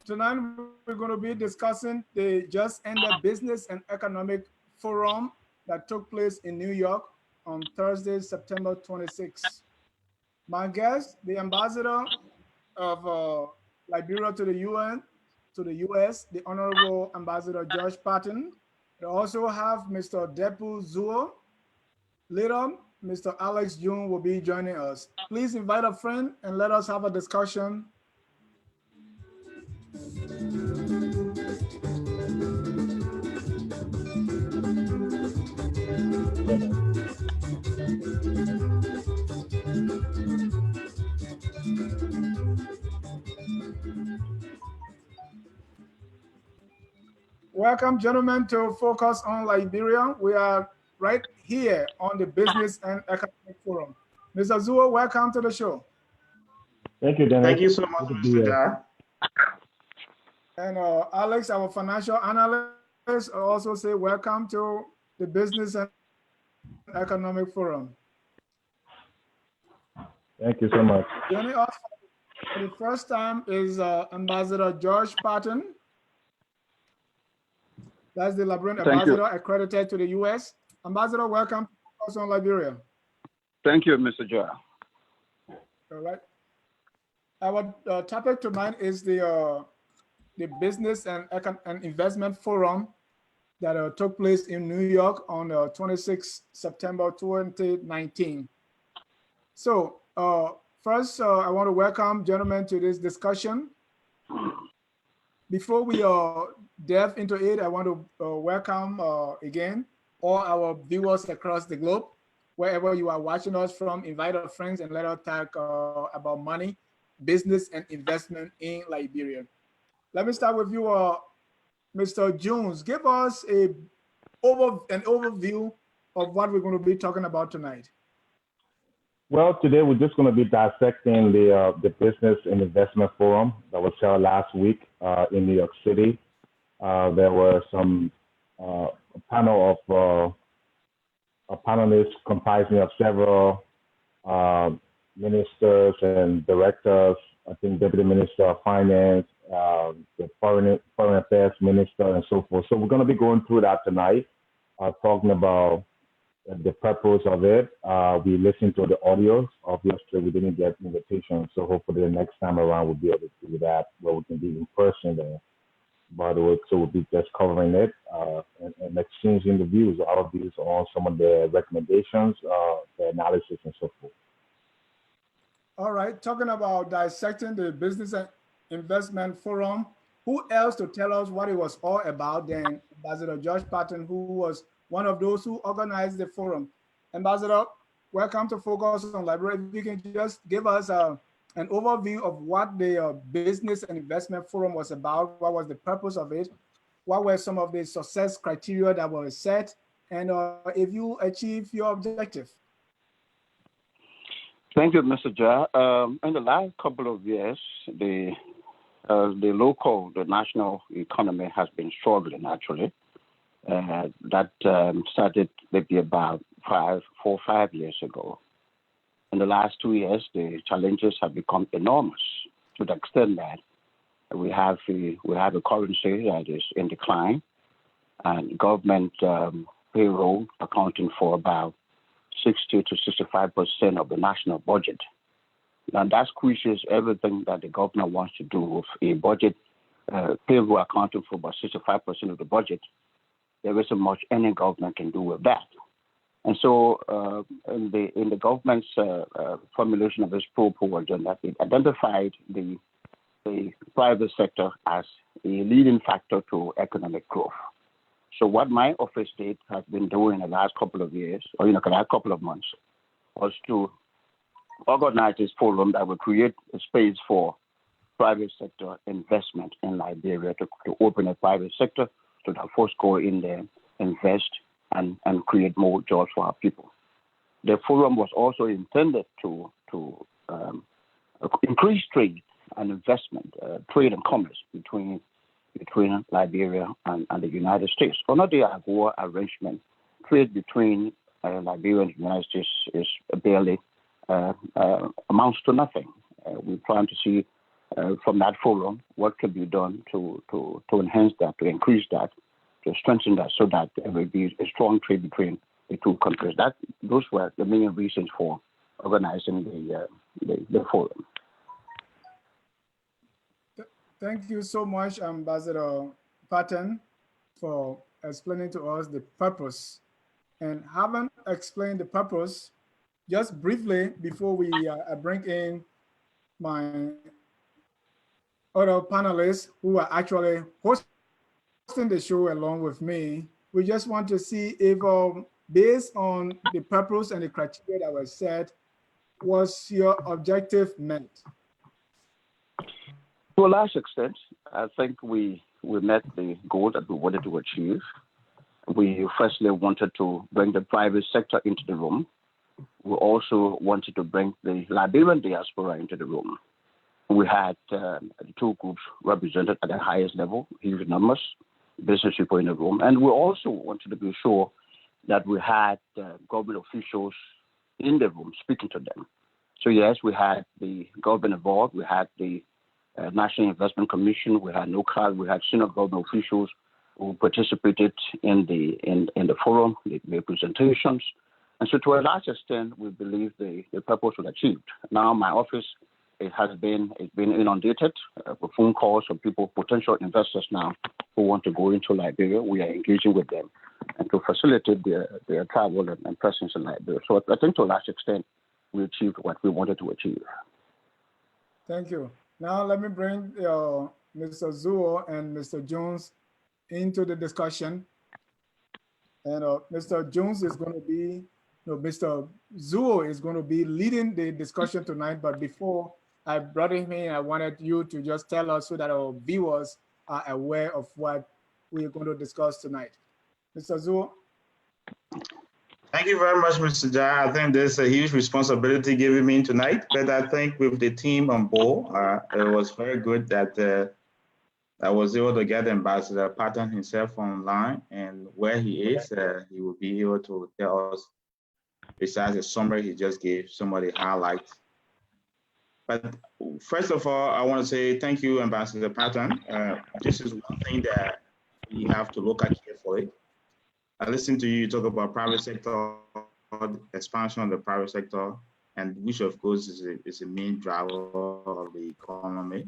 Tonight, we're going to be discussing the just ended Business and Economic Forum that took place in New York on Thursday, September 26. My guest, the ambassador of Liberia to the UN, to the US, the Honorable Ambassador George Patten. We also have Mr. Dehpue Zuo. Later, Mr. Alex June will be joining us. Please invite a friend and let us have a discussion. Welcome, gentlemen, to Focus on Liberia. We are right here on the Business and Economic Forum. Mr. Zuo, welcome to the show. Thank you, Dennis. Thank you so much, Mr. Jar. And Alex, our financial analyst, also say welcome to the Business and Economic Forum. Thank you so much. Joining us for the first time is Ambassador George Patten. That's the Liberian ambassador accredited to the US. Ambassador, welcome to Focus on Liberia. Thank you, Mr. Jar. All right. Our topic tonight is the Business and Investment Forum that took place in New York on 26 September 2019. So first, I want to welcome gentlemen to this discussion. Before we delve into it, I want to welcome again all our viewers across the globe. Wherever you are watching us from, invite our friends and let us talk about money, business, and investment in Liberia. Let me start with you, Mr. Jones. Give us an overview of what we're going to be talking about tonight. Well, today we're just going to be dissecting the Business and Investment Forum that was held last week in New York City. There were some a panel of panelists comprising of several ministers and directors. I think Deputy Minister of Finance, the Foreign Affairs Minister, and so forth. So we're going to be going through that tonight, talking about the purpose of it. We listened to the audios. Obviously, we didn't get invitations, so hopefully the next time around we'll be able to do that, where we can be in person there. But so we'll be just covering it and exchanging the views, our views on some of the recommendations, the analysis, and so forth. All right, talking about dissecting the Business and Investment Forum, who else to tell us what it was all about than Ambassador George Patten, who was one of those who organized the forum. Ambassador, welcome to Focus on Liberia. If you can just give us an overview of what the Business and Investment Forum was about, what was the purpose of it, what were some of the success criteria that were set, and if you achieve your objective. Thank you, Mr. Jar. In the last couple of years, the national economy has been struggling, actually. That started maybe about 4 or 5 years ago. In the last 2 years, the challenges have become enormous to the extent that we have a currency that is in decline, and government payroll accounting for about 60 to 65% of the national budget. And that squeezes everything that the government wants to do with a budget. Payroll accounting for about 65% of the budget. There isn't much any government can do with that. And so in the government's formulation of this proposal, that it identified the private sector as a leading factor to economic growth. So what my office has been doing in the last couple of years, or the last couple of months, was to organize this forum that will create a space for private sector investment in Liberia, to open a private sector to have folks go in there, invest, and create more jobs for our people. The forum was also intended to increase trade and investment, trade and commerce between Liberia and the United States. Under the AGOA arrangement, trade between Liberia and the United States is barely amounts to nothing. We plan to see from that forum what can be done to enhance that, to increase that, to strengthen that, so that there will be a strong trade between the two countries. Those were the main reasons for organizing the forum. Thank you so much, Ambassador Patten, for explaining to us the purpose. And having explained the purpose, just briefly before we bring in my other panelists who are actually hosting the show along with me, we just want to see if, based on the purpose and the criteria that were set, was your objective met? To a large extent, I think we met the goal that we wanted to achieve. We firstly wanted to bring the private sector into the room. We also wanted to bring the Liberian diaspora into the room. We had the two groups represented at the highest level, huge numbers, business people in the room. And we also wanted to be sure that we had government officials in the room speaking to them. So yes, we had the government involved. We had the National Investment Commission. We had NOCAD. We had senior government officials who participated in the forum, the presentations. And so to a large extent, we believe the purpose was achieved. Now my office, it's been inundated with phone calls from people, potential investors now who want to go into Liberia. We are engaging with them and to facilitate their travel and presence in Liberia. So I think to a large extent, we achieved what we wanted to achieve. Thank you. Now let me bring Mr. Zuo and Mr. Jones into the discussion. And Mr. Jones is going to be, Mr. Zuo is going to be leading the discussion tonight. But before I brought him in, I wanted you to just tell us so that our viewers are aware of what we're going to discuss tonight. Mr. Zuo. Thank you very much, Mr. Jai. I think there's a huge responsibility given me tonight, but I think with the team on board, it was very good that I was able to get Ambassador Patten himself online, and where he is, he will be able to tell us, besides the summary he just gave, some of the highlights. But first of all, I want to say thank you, Ambassador Patten. This is one thing that we have to look at carefully. I listened to you talk about private sector, expansion of the private sector, and which of course is a main driver of the economy.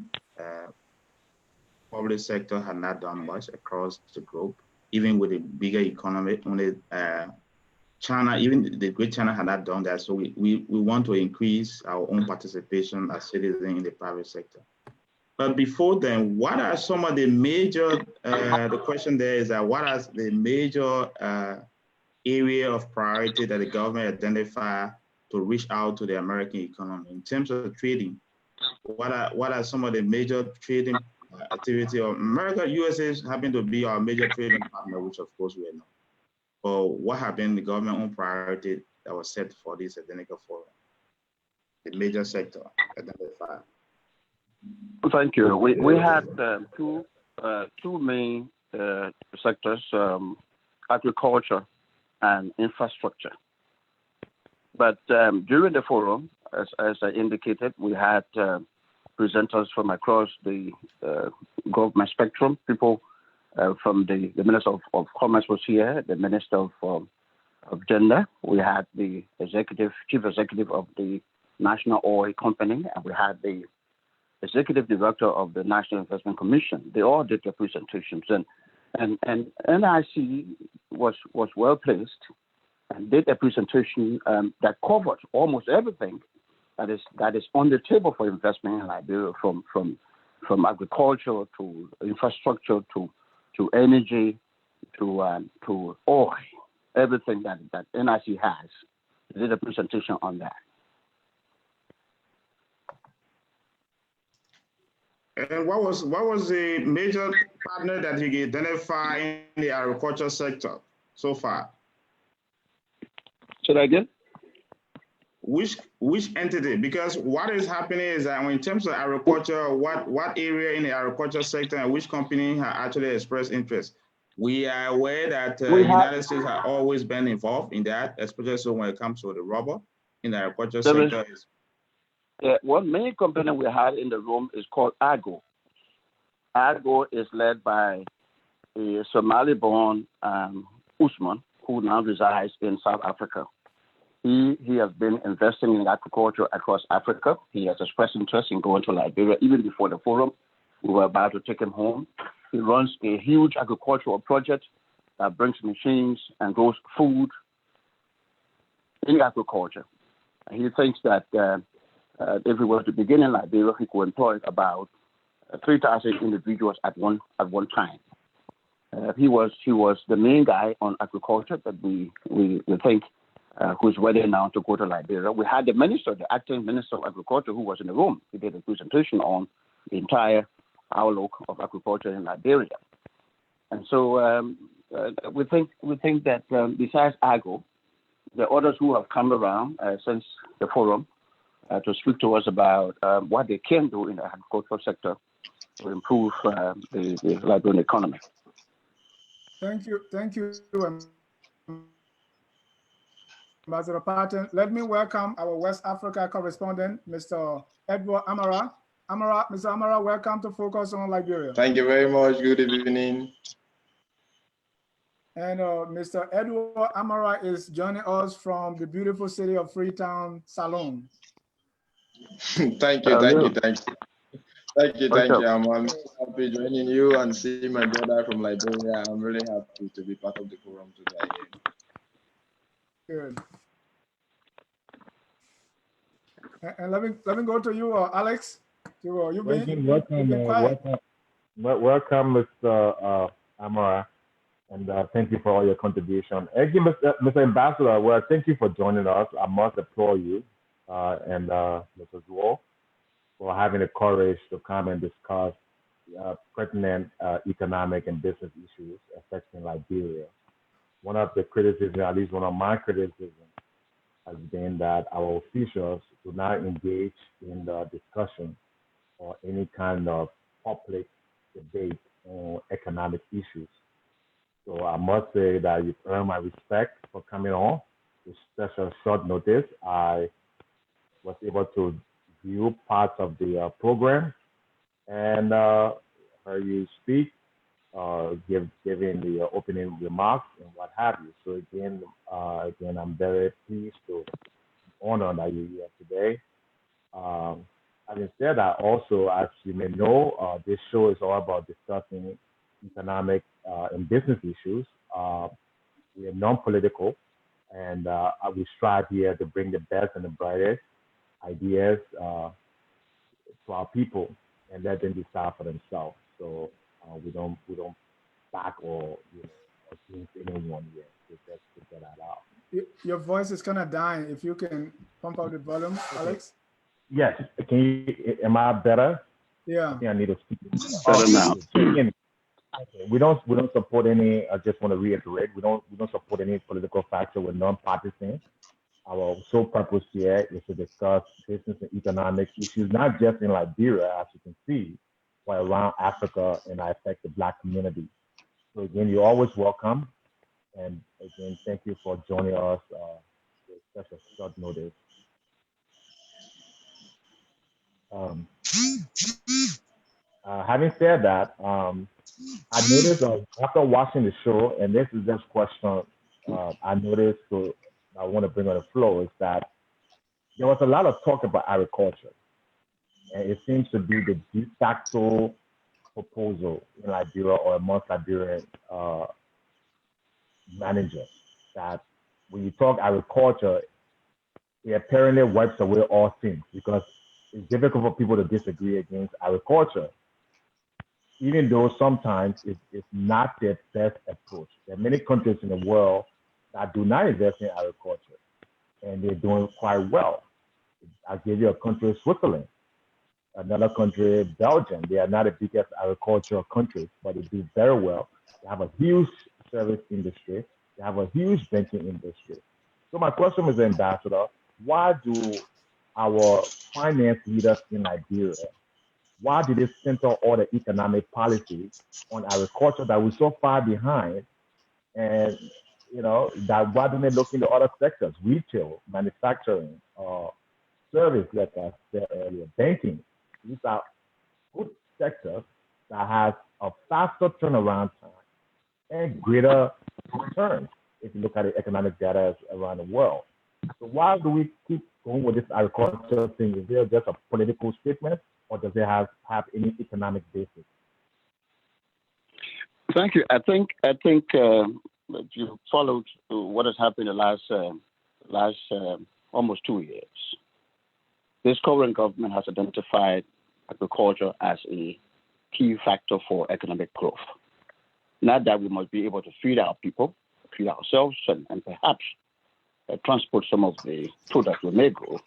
Public sector had not done much across the globe, even with a bigger economy. Only China, even the Great China had not done that. So we want to increase our own participation as citizens in the private sector. But before then, what are some of the major, the question there is that what are the major area of priority that the government identify to reach out to the American economy in terms of trading? What are some of the major trading activity of America? USA happen to be our major trading partner, which of course we know. But what have been the government own priority that was set for this identical forum? The major sector identified. Thank you. We had two main sectors, agriculture and infrastructure. But during the forum, as I indicated, we had presenters from across the government spectrum. People from the Minister of Commerce was here, the Minister of Gender. We had the chief executive of the National Oil Company, and we had the executive director of the National Investment Commission. They all did their presentations, and NYC was well placed and did a presentation that covered almost everything that is on the table for investment in Liberia, from agriculture to infrastructure to energy to oil, everything that NIC has. They did a presentation on that. And what was the major partner that you identify in the agriculture sector so far? Say that again? Which entity? Because what is happening is that in terms of agriculture, what area in the agriculture sector and which company have actually expressed interest? We are aware that the United States have always been involved in that, especially so when it comes to the rubber in the agriculture sector. One main company we had in the room is called Argo. Argo is led by a Somali-born Usman, who now resides in South Africa. He has been investing in agriculture across Africa. He has expressed interest in going to Liberia even before the forum. We were about to take him home. He runs a huge agricultural project that brings machines and grows food in agriculture. And he thinks that if we were to begin in Liberia, he could employ about 3,000 individuals at one time. He was the main guy on agriculture that we think who's ready now to go to Liberia. We had the minister, the acting minister of agriculture, who was in the room. He did a presentation on the entire outlook of agriculture in Liberia. And so we think that besides Argo, the others who have come around since the forum to speak to us about what they can do in the agricultural sector to improve the Liberian economy. Thank you, Ambassador Patten. Let me welcome our West Africa correspondent, Mr. Edward Amara. Mr. Amara, welcome to Focus on Liberia. Thank you very much. Good evening. And Mr. Edward Amara is joining us from the beautiful city of Freetown, Salone. Thank you. I'm happy joining you and seeing my brother from Liberia. I'm really happy to be part of the forum today. Good. And let me go to you, Alex. Welcome, Mr. Amara, and thank you for all your contribution. Again, Mr. Ambassador, well, thank you for joining us. I must applaud you and Mrs. Wall for having the courage to come and discuss pertinent economic and business issues affecting Liberia. One of the criticisms, at least one of my criticisms, has been that our officials do not engage in the discussion or any kind of public debate on economic issues. So I must say that you've earned my respect for coming on with such a short notice. I was able to view parts of the program and heard you speak, giving the opening remarks and what have you. So again, I'm very pleased to honor that you're here today. Having said that, also, as you may know, this show is all about discussing economic and business issues. We are non-political, and we strive here to bring the best and the brightest ideas to our people and let them decide for themselves. So we don't back or against anyone yet. So just to get that out. Your voice is kind of dying. If you can pump up the volume, Alex. Yes. Am I better? Yeah. I think I need to speak. Better now. Okay. We don't support any. I just want to reiterate. We don't support any political factor. We're non-partisan. Our sole purpose here is to discuss business and economic issues, not just in Liberia, as you can see, but around Africa, and I affect the Black community. So again, you're always welcome. And again, thank you for joining us with such a short notice. Having said that, I noticed after watching the show, and this is just question I noticed, so I want to bring on the floor, is that there was a lot of talk about agriculture. And it seems to be the de facto proposal in Liberia or amongst Liberian managers, that when you talk agriculture, it apparently wipes away all things, because it's difficult for people to disagree against agriculture, even though sometimes it's not their best approach. There are many countries in the world that do not invest in agriculture, and they're doing quite well. I'll give you a country, Switzerland. Another country, Belgium. They are not the biggest agricultural countries, but they do very well. They have a huge service industry. They have a huge banking industry. So my question is, Ambassador, why do our finance leaders in Liberia why did they center all the economic policy on agriculture that we're so far behind? And that why don't they look into other sectors, retail, manufacturing, service, like I said earlier, banking. These are good sectors that has a faster turnaround time and greater returns if you look at the economic data around the world. So why do we keep going with this agriculture thing? Is there just a political statement, or does it have any economic basis? Thank you. I think if you followed what has happened in the last almost 2 years. This current government has identified agriculture as a key factor for economic growth. Not that we must be able to feed our people, feed ourselves, and perhaps transport some of the food that we may grow.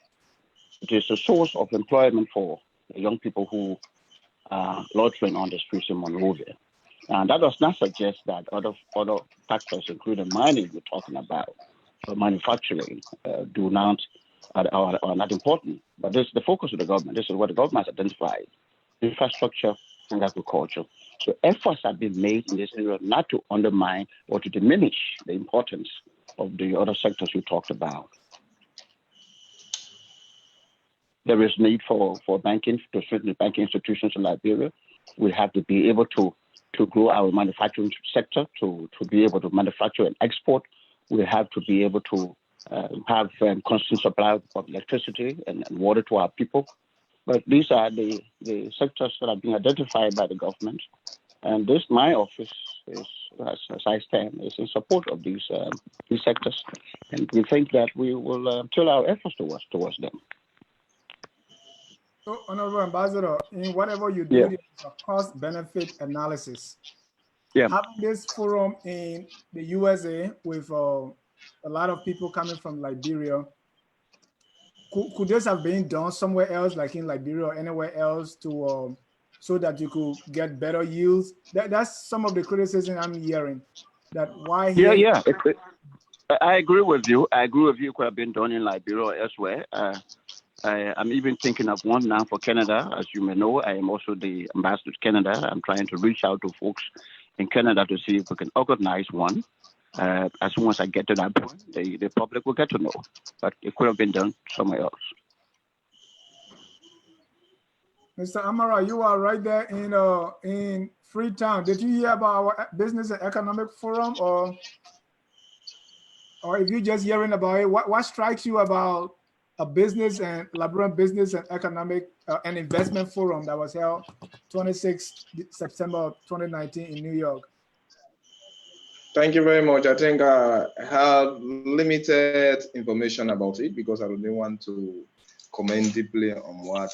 It is a source of employment for the young people who are loitering on the streets in Monrovia. And that does not suggest that other factors, including mining we're talking about, or manufacturing, are not important. But this is the focus of the government. This is what the government has identified: infrastructure and agriculture. So efforts have been made in this area not to undermine or to diminish the importance of the other sectors you talked about. There is need for banking, to strengthen the banking institutions in Liberia. We have to be able to grow our manufacturing sector, to be able to manufacture and export. We have to be able to have constant supply of electricity and water to our people. But these are the sectors that are being identified by the government. And my office is, as I stand, is in support of these sectors. And we think that we will turn our efforts towards them. So, Honorable Ambassador, in whatever you do, there's a cost-benefit analysis. Yeah. Having this forum in the USA with a lot of people coming from Liberia, could this have been done somewhere else, like in Liberia or anywhere else, to so that you could get better yields? That's some of the criticism I'm hearing. That why here? Yeah. I agree with you. It could have been done in Liberia or elsewhere. I'm even thinking of one now for Canada. As you may know, I am also the ambassador to Canada. I'm trying to reach out to folks in Canada to see if we can organize one. As soon as I get to that point, the public will get to know. But it could have been done somewhere else. Mr. Amara, you are right there in Freetown. Did you hear about our Business and Economic Forum, or if you're just hearing about it, what strikes you about a business and Liberian Business and Economic and Investment Forum that was held 26 September 2019 in New York? Thank you very much. I think I have limited information about it because I don't want to comment deeply on what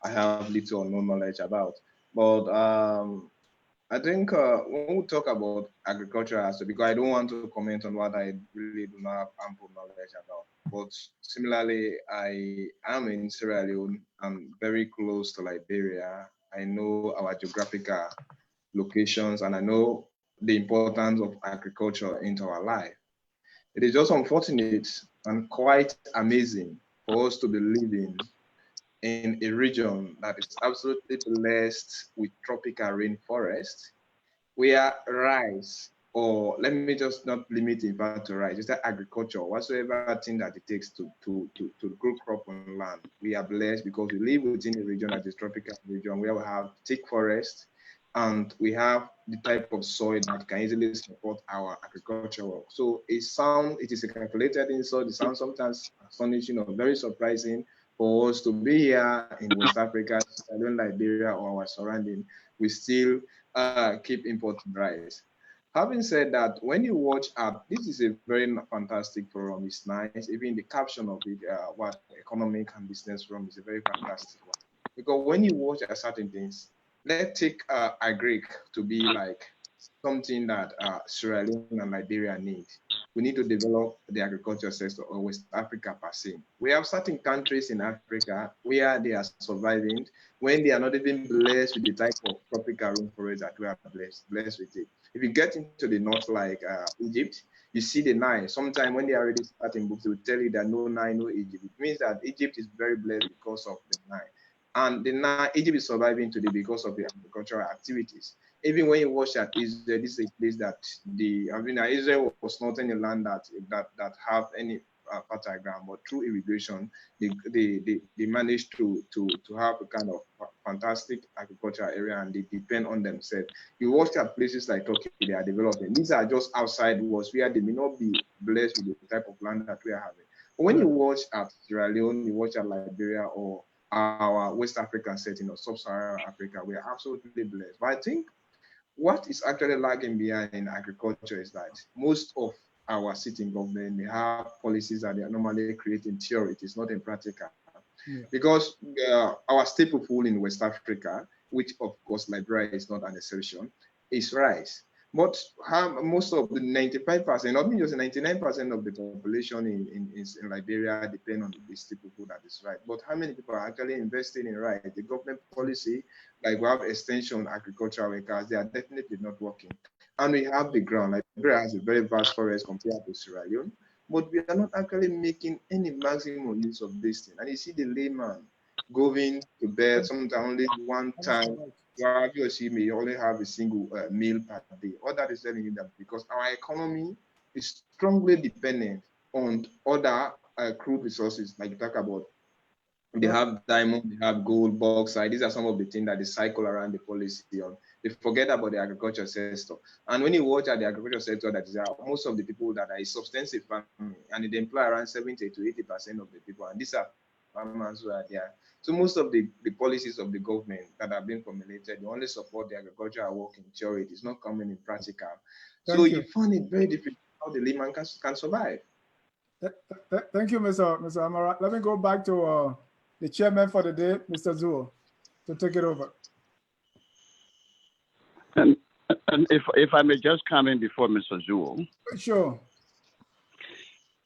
I have little or no knowledge about. But I think when we talk about agriculture, because I don't want to comment on what I really do not have ample knowledge about. But similarly, I am in Sierra Leone. I'm very close to Liberia. I know our geographical locations, and I know the importance of agriculture into our life. It is just unfortunate and quite amazing for us to be living in a region that is absolutely blessed with tropical rainforest, where rice, or let me just not limit it back to rice, just agriculture, whatsoever thing that it takes to grow crop on land. We are blessed because we live within a region that is tropical region where we have thick forest, and we have the type of soil that can easily support our agriculture work. So it is a calculated insult. It sounds sometimes astonishing or very surprising for us to be here in West Africa, Liberia, or our surrounding. We still keep importing rice. Having said that, when you watch this is a very fantastic forum. It's nice. Even the caption of it, what economic and business forum, is a very fantastic one. Because when you watch certain things, let's take agric to be like something that Sierra Leone and Liberia need. We need to develop the agriculture sector, or West Africa per se. We have certain countries in Africa where they are surviving when they are not even blessed with the type of tropical rainforest that we are blessed with it. If you get into the north, like Egypt, you see the Nile. Sometimes when they are already starting books, they will tell you that no Nile, no Egypt. It means that Egypt is very blessed because of the Nile. And now Egypt is surviving today because of the agricultural activities. Even when you watch at Israel, this is a place that Israel was not any land that have any fertile ground, but through irrigation, they managed to have a kind of fantastic agricultural area, and they depend on themselves. You watch at places like Turkey, they are developing. These are just outside wars where they may not be blessed with the type of land that we are having. But when you watch at Sierra Leone, you watch at Liberia or our West African setting or Sub-Saharan Africa, we are absolutely blessed. But I think what is actually lagging behind in agriculture is that most of our sitting government, they have policies that they are normally creating theory. It is not in practical. Yeah. Because our staple food in West Africa, which of course Liberia is not an exception, is rice. But most of the 95%, not just 99% of the population in Liberia depend on the staple food that is rice. But how many people are actually investing in rice? The government policy, like we have extension agricultural workers, they are definitely not working. And we have the ground. Liberia has a very vast forest compared to Sierra Leone, but we are not actually making any maximum use of this thing. And you see the layman going to bed sometimes only one time, while he or she may only have a single meal per day. All that is telling you that because our economy is strongly dependent on other crude resources, like you talk about. They have diamond, they have gold, bauxite. These are some of the things that they cycle around the policy on. They forget about the agriculture sector. And when you watch at the agriculture sector, that is most of the people that are a substantive farming, and it employ around 70 to 80% of the people. And these are farmers who are there. So most of the policies of the government that have been formulated, they only support the agricultural work in theory. It is not coming in practical. So you find it very difficult how the layman can survive. Thank you, Mr. Amara. Let me go back to the chairman for the day, Mr. Zuo, to take it over. And if I may just come in before Mr. Zuo. Sure.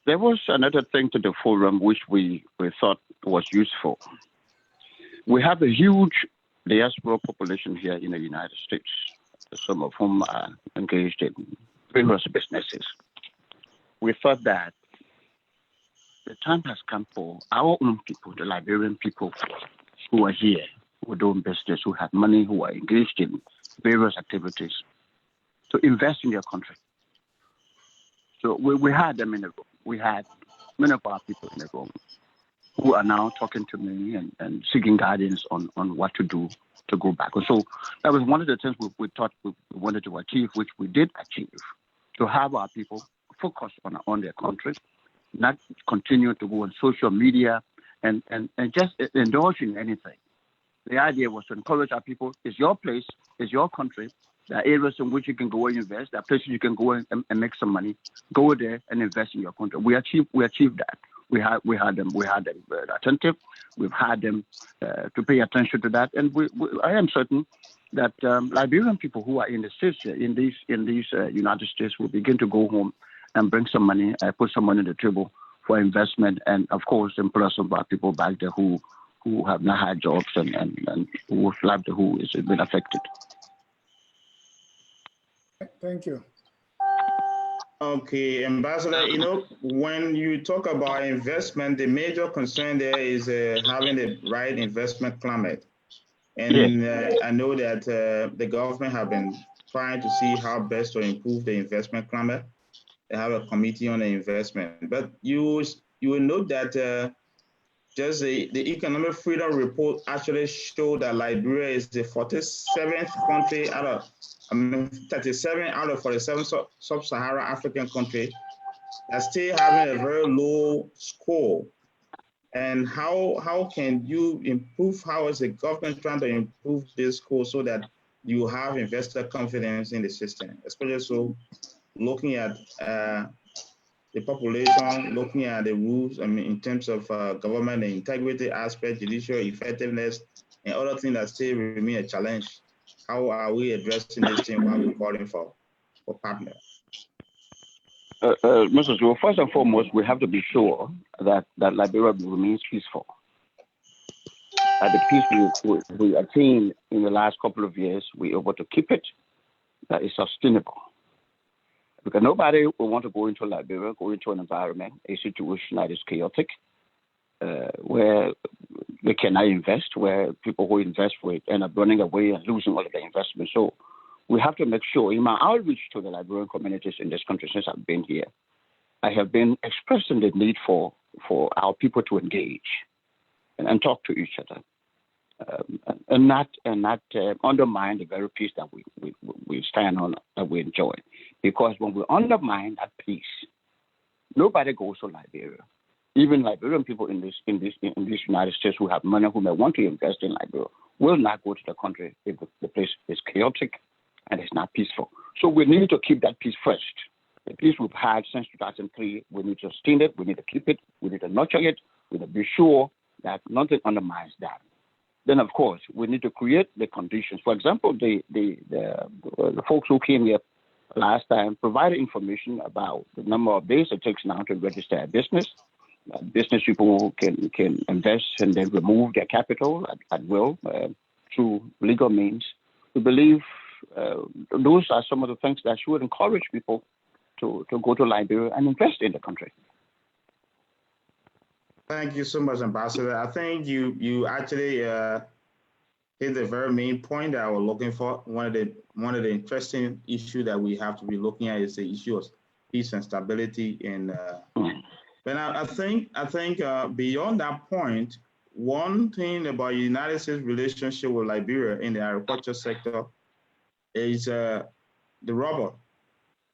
There was another thing to the forum which we thought was useful. We have a huge diaspora population here in the United States, some of whom are engaged in various businesses. We thought that the time has come for our own people, the Liberian people who are here, who are doing business, who have money, who are engaged in various activities, to invest in their country. So we had them in the room. We had many of our people in the room who are now talking to me and seeking guidance on what to do to go back. So that was one of the things we thought we wanted to achieve, which we did achieve, to have our people focus on their country, not continue to go on social media and just indulge in anything. The idea was to encourage our people, it's your place, it's your country. There are areas in which you can go and invest. There are places you can go and make some money. Go there and invest in your country. We achieved that. We had them attentive. We've had them to pay attention to that. And I am certain that Liberian people who are in the States, in these United States, will begin to go home and bring some money, put some money on the table for investment, and of course employ some of our people back there who have not had jobs and whose livelihood has been affected. Thank you. Okay, Ambassador, when you talk about investment, the major concern there is having the right investment climate. And I know that the government have been trying to see how best to improve the investment climate. They have a committee on the investment. But you will note that just the Economic Freedom Report actually showed that Liberia is the 47th country out of 37 out of 47 sub-Saharan African countries that's still having a very low score. And how can you improve? How is the government trying to improve this score so that you have investor confidence in the system, especially so looking at the population, looking at the rules, in terms of government integrity aspect, judicial effectiveness, and other things that still remain a challenge. How are we addressing this thing while we're calling for partners? Mr. Zuo, first and foremost, we have to be sure that Liberia remains peaceful. The peace we attained in the last couple of years, we're able to keep it, that is sustainable. Because nobody will want to go into Liberia, go into an environment, a situation that is chaotic, where they cannot invest, where people who invest will end up running away and losing all of their investment. So we have to make sure, in my outreach to the Liberian communities in this country since I've been here, I have been expressing the need for our people to engage and talk to each other, and not undermine the very peace that we stand on, that we enjoy. Because when we undermine that peace, nobody goes to Liberia. Even Liberian people in this United States who have money, who may want to invest in Liberia, will not go to the country if the place is chaotic and it's not peaceful. So we need to keep that peace first. The peace we've had since 2003, we need to sustain it, we need to keep it, we need to nurture it, we need to be sure that nothing undermines that. Then, of course, we need to create the conditions. For example, the folks who came here last time provided information about the number of days it takes now to register a business. Business people can invest and then remove their capital at will through legal means. We believe those are some of the things that should encourage people to go to Liberia and invest in the country. Thank you so much, Ambassador. I think you actually hit the very main point that I was looking for. One of the interesting issues that we have to be looking at is the issue of peace and stability in. But I think beyond that point, one thing about the United States relationship with Liberia in the agriculture sector is the rubber.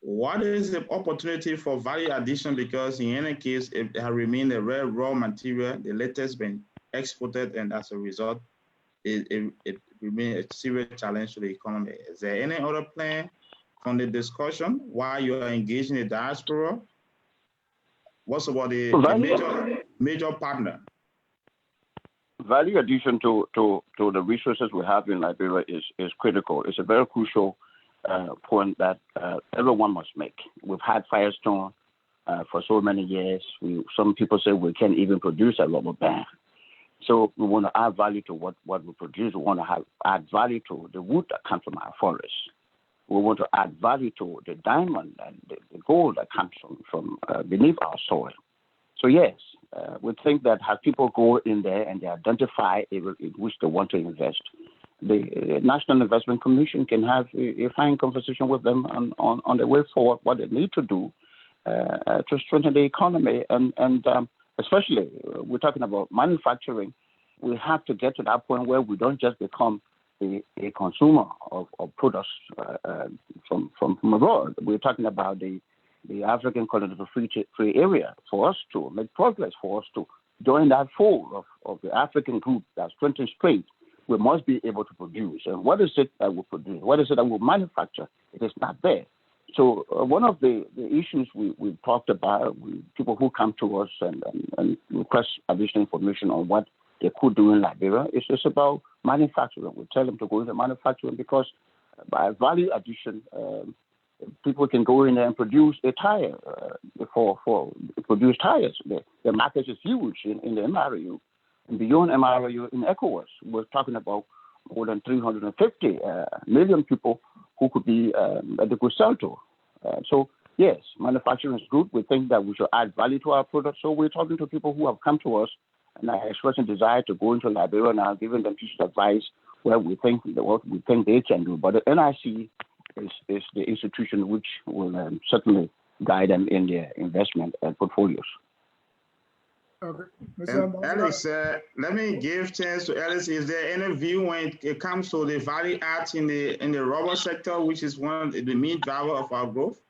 What is the opportunity for value addition? Because in any case, it has remained a rare raw material. The latest been exported, and as a result, it remains a serious challenge to the economy. Is there any other plan from the discussion while you are engaged in the diaspora? What's about the major partner? Value addition to the resources we have in Liberia is critical. It's a very crucial point that everyone must make. We've had Firestone for so many years. Some people say we can't even produce a rubber band. So we want to add value to what we produce. We want to add value to the wood that comes from our forests. We want to add value to the diamond and the gold that comes from beneath our soil. So yes, we think that as people go in there and they identify in which they want to invest, the National Investment Commission can have a fine conversation with them on the way forward, what they need to do to strengthen the economy. And especially, we're talking about manufacturing, we have to get to that point where we don't just become a consumer of products from abroad. We're talking about the African Continental Free Area. For us to make progress, for us to join that fold of the African group that's 20 straight, we must be able to produce. And what is it that we produce? What is it that we manufacture? It is not there. So one of the issues we've talked about, people who come to us and request additional information on what they could do in Liberia, is just about manufacturing. We tell them to go into manufacturing because by value addition, people can go in there and produce a tire for produce tires. The market is huge in the MRU. And beyond MRU in ECOWAS, we're talking about more than 350 million people who could be that they could sell to. So yes, manufacturing is good. We think that we should add value to our products. So we're talking to people who have come to us and are expressing desire to go into Liberia now, giving them pieces of advice where we think what we think they can do. But the NIC is the institution which will certainly guide them in their investment portfolios. Okay. Alex, let me give chance to Alex. Is there any view when it comes to the value add in the rubber sector, which is one of the main driver of our growth?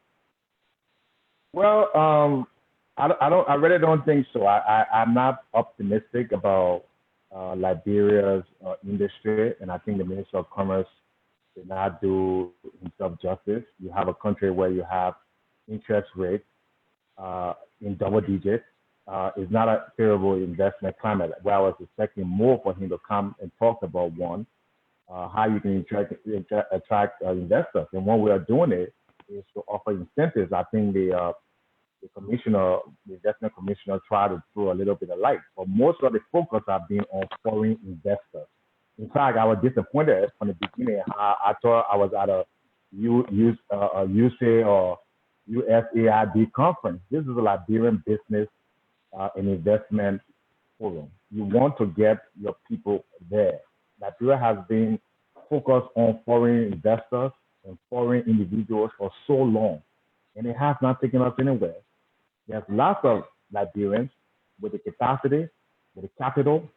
Well, I really don't think so. I'm not optimistic about Liberia's industry, and I think the Minister of Commerce did not do himself justice. You have a country where you have interest rates in double digits. It's not a favorable investment climate. Well, I was expecting more for him to come and talk about how you can attract investors. And one way of doing it is to offer incentives. I think the investment commissioner, tried to throw a little bit of light, but most of the focus have been on foreign investors. In fact, I was disappointed from the beginning. I thought I was at a USAID or USAID conference. This is a Liberian business and investment forum. You want to get your people there. Liberia has been focused on foreign investors and foreign individuals for so long, and it has not taken us anywhere. There's lots of Liberians with the capacity, with the capital,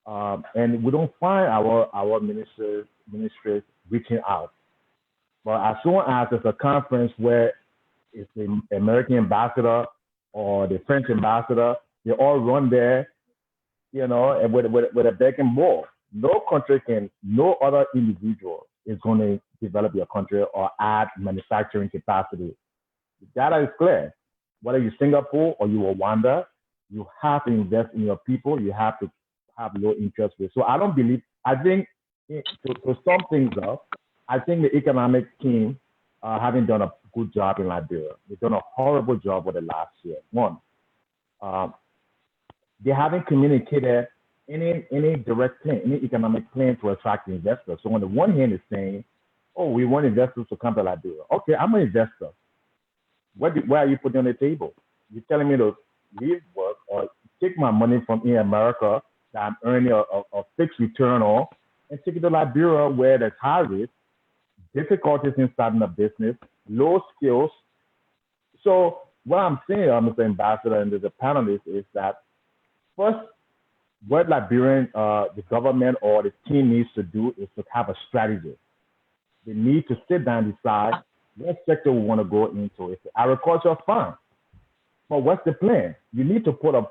and we don't find our ministries reaching out. But as soon as there's a conference where it's the American ambassador or the French ambassador, they all run there, and with a begging ball. No country no other individual is going to develop your country or add manufacturing capacity. The data is clear. Whether you're Singapore or you Rwanda, you have to invest in your people. You have to have low interest rates. So I think to sum things up, I think the economic team haven't done a good job in Liberia. They've done a horrible job with the last year. One, they haven't communicated any direct plan, any economic plan to attract investors. So on the one hand, it's saying, oh, we want investors to come to Liberia. Okay, I'm an investor. What are you putting on the table? You're telling me to leave work or take my money from in America that I'm earning a fixed return on and take it to Liberia where there's high risk, difficulties in starting a business, low skills. So what I'm saying, Mr. Ambassador and the panelists, is that first, what Liberian, the government or the team needs to do is to have a strategy. They need to sit down and decide what sector we want to go into. If agriculture, fine. But what's the plan? You need to put a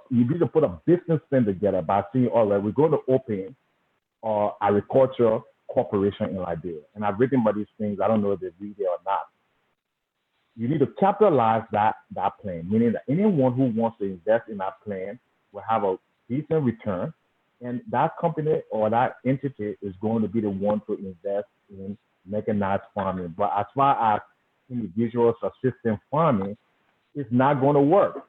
business plan together by saying, all right, we're going to open agriculture corporation in Liberia. And I've written about these things. I don't know if they read it or not. You need to capitalize that plan, meaning that anyone who wants to invest in that plan will have a decent return, and that company or that entity is going to be the one to invest in mechanized farming. But as far as individual subsistence farming, it's not going to work.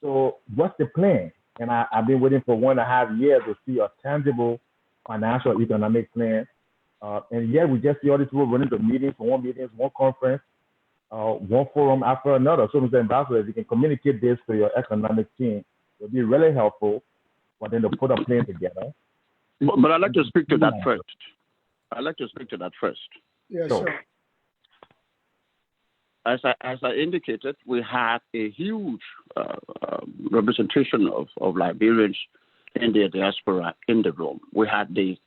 So what's the plan? And I've been waiting for 1.5 years to see a tangible financial economic plan. And yet we just see all these people running to meetings, one conference, one forum after another. So Mr. Ambassador, if you can communicate this to your economic team, it would be really helpful for them to put a plan together. But I'd like to speak to that first. Yeah, sure. As I indicated, we had a huge representation of Liberians in the diaspora in the room. We had the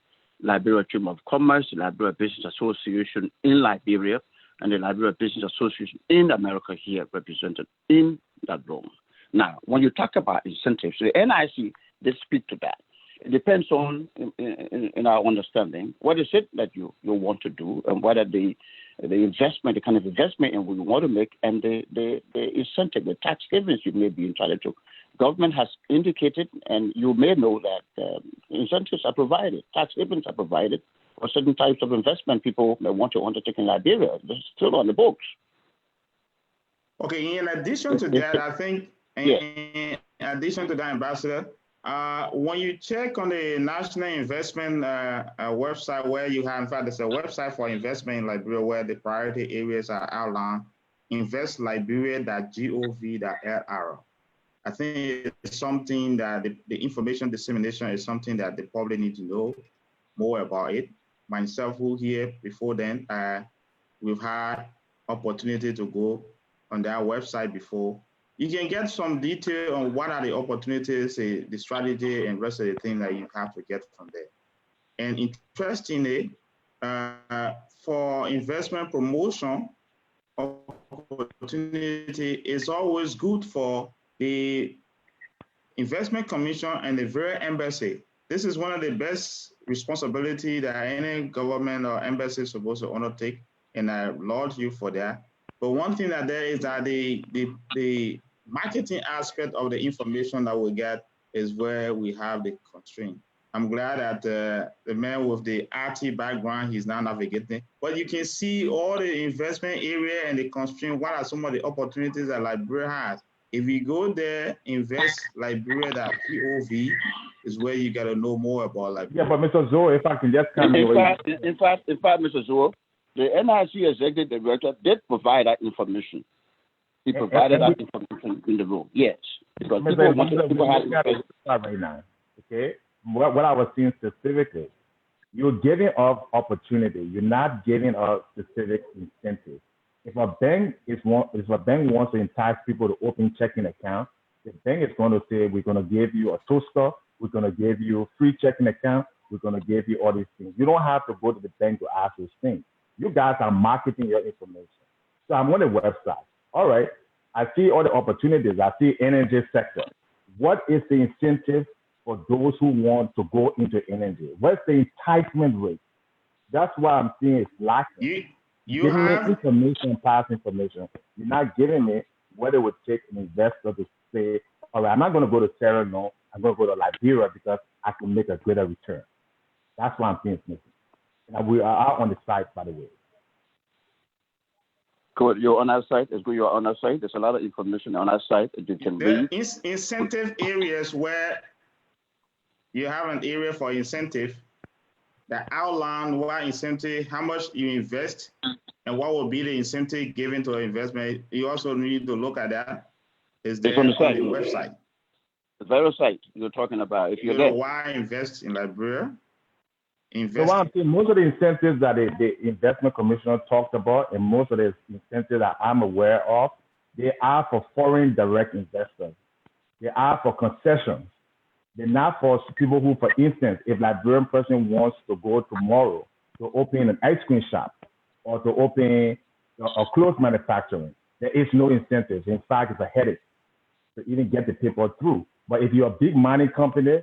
Liberia Chamber of Commerce, the Liberia Business Association in Liberia, and the Liberia Business Association in America here represented in that room. Now, when you talk about incentives, the NYC, they speak to that. It depends on, in our understanding, what is it that you want to do, and whether the investment, the kind of investment we want to make, and the incentive, the tax savings you may be entitled to. Government has indicated, and you may know that incentives are provided, tax savings are provided for certain types of investment people may want to undertake in Liberia. This is still on the books. Okay, in addition to that, I think, in addition to that, Ambassador, when you check on the National Investment website, where you have, in fact, there's a website for investment in Liberia where the priority areas are outlined, investliberia.gov.lr. I think it's something that the information dissemination is something that the public need to know more about it. Myself, who here before then, we've had opportunity to go on that website before. You can get some detail on what are the opportunities, the strategy, and rest of the things that you have to get from there. And interestingly, for investment promotion, opportunity is always good for the Investment Commission and the very embassy. This is one of the best responsibility that any government or embassy is supposed to undertake, and I laud you for that. But one thing that there is that the marketing aspect of the information that we get is where we have the constraint. I'm glad that the man with the RT background, he's now navigating. But you can see all the investment area and the constraint. What are some of the opportunities that Liberia has? If you go there, investliberia.gov is where you got to know more about Liberia. Yeah, but Mr. Zoe, if I can just come in fact, Mr. Zoe, the NIC Executive Director did provide that information. He provided that information in the room. Yes. Because people have right now. Okay, what I was seeing specifically, you're giving up opportunity. You're not giving up specific incentives. If a bank if a bank wants to entice people to open checking accounts, the bank is going to say, we're going to give you a toaster, we're going to give you free checking account, we're going to give you all these things. You don't have to go to the bank to ask those things. You guys are marketing your information. So I'm on the website. All right, I see all the opportunities. I see energy sector. What is the incentive for those who want to go into energy? What's the enticement rate? That's why I'm seeing it's lacking. You Giving me have information, past information. You're not giving me what it would take an investor to say, all right, I'm not going to go to Sierra Leone. I'm going to go to Liberia because I can make a greater return. That's why I'm seeing it's missing. And we are on the site, by the way. Good. You're on our site. It's good. You're on our site. There's a lot of information on our site that you can read. incentive areas where you have an area for incentive that outline what incentive, how much you invest, and what will be the incentive given to an investment. You also need to look at that. Is there on the website? The very site you're talking about. If you know why invest in Liberia? So what I'm saying, most of the incentives that the investment commissioner talked about, and most of the incentives that I'm aware of, they are for foreign direct investors. They are for concessions. They're not for people who, for instance, if a Liberian person wants to go tomorrow to open an ice cream shop or to open a clothes manufacturing, there is no incentive. In fact, it's a headache to even get the paper through. But if you're a big mining company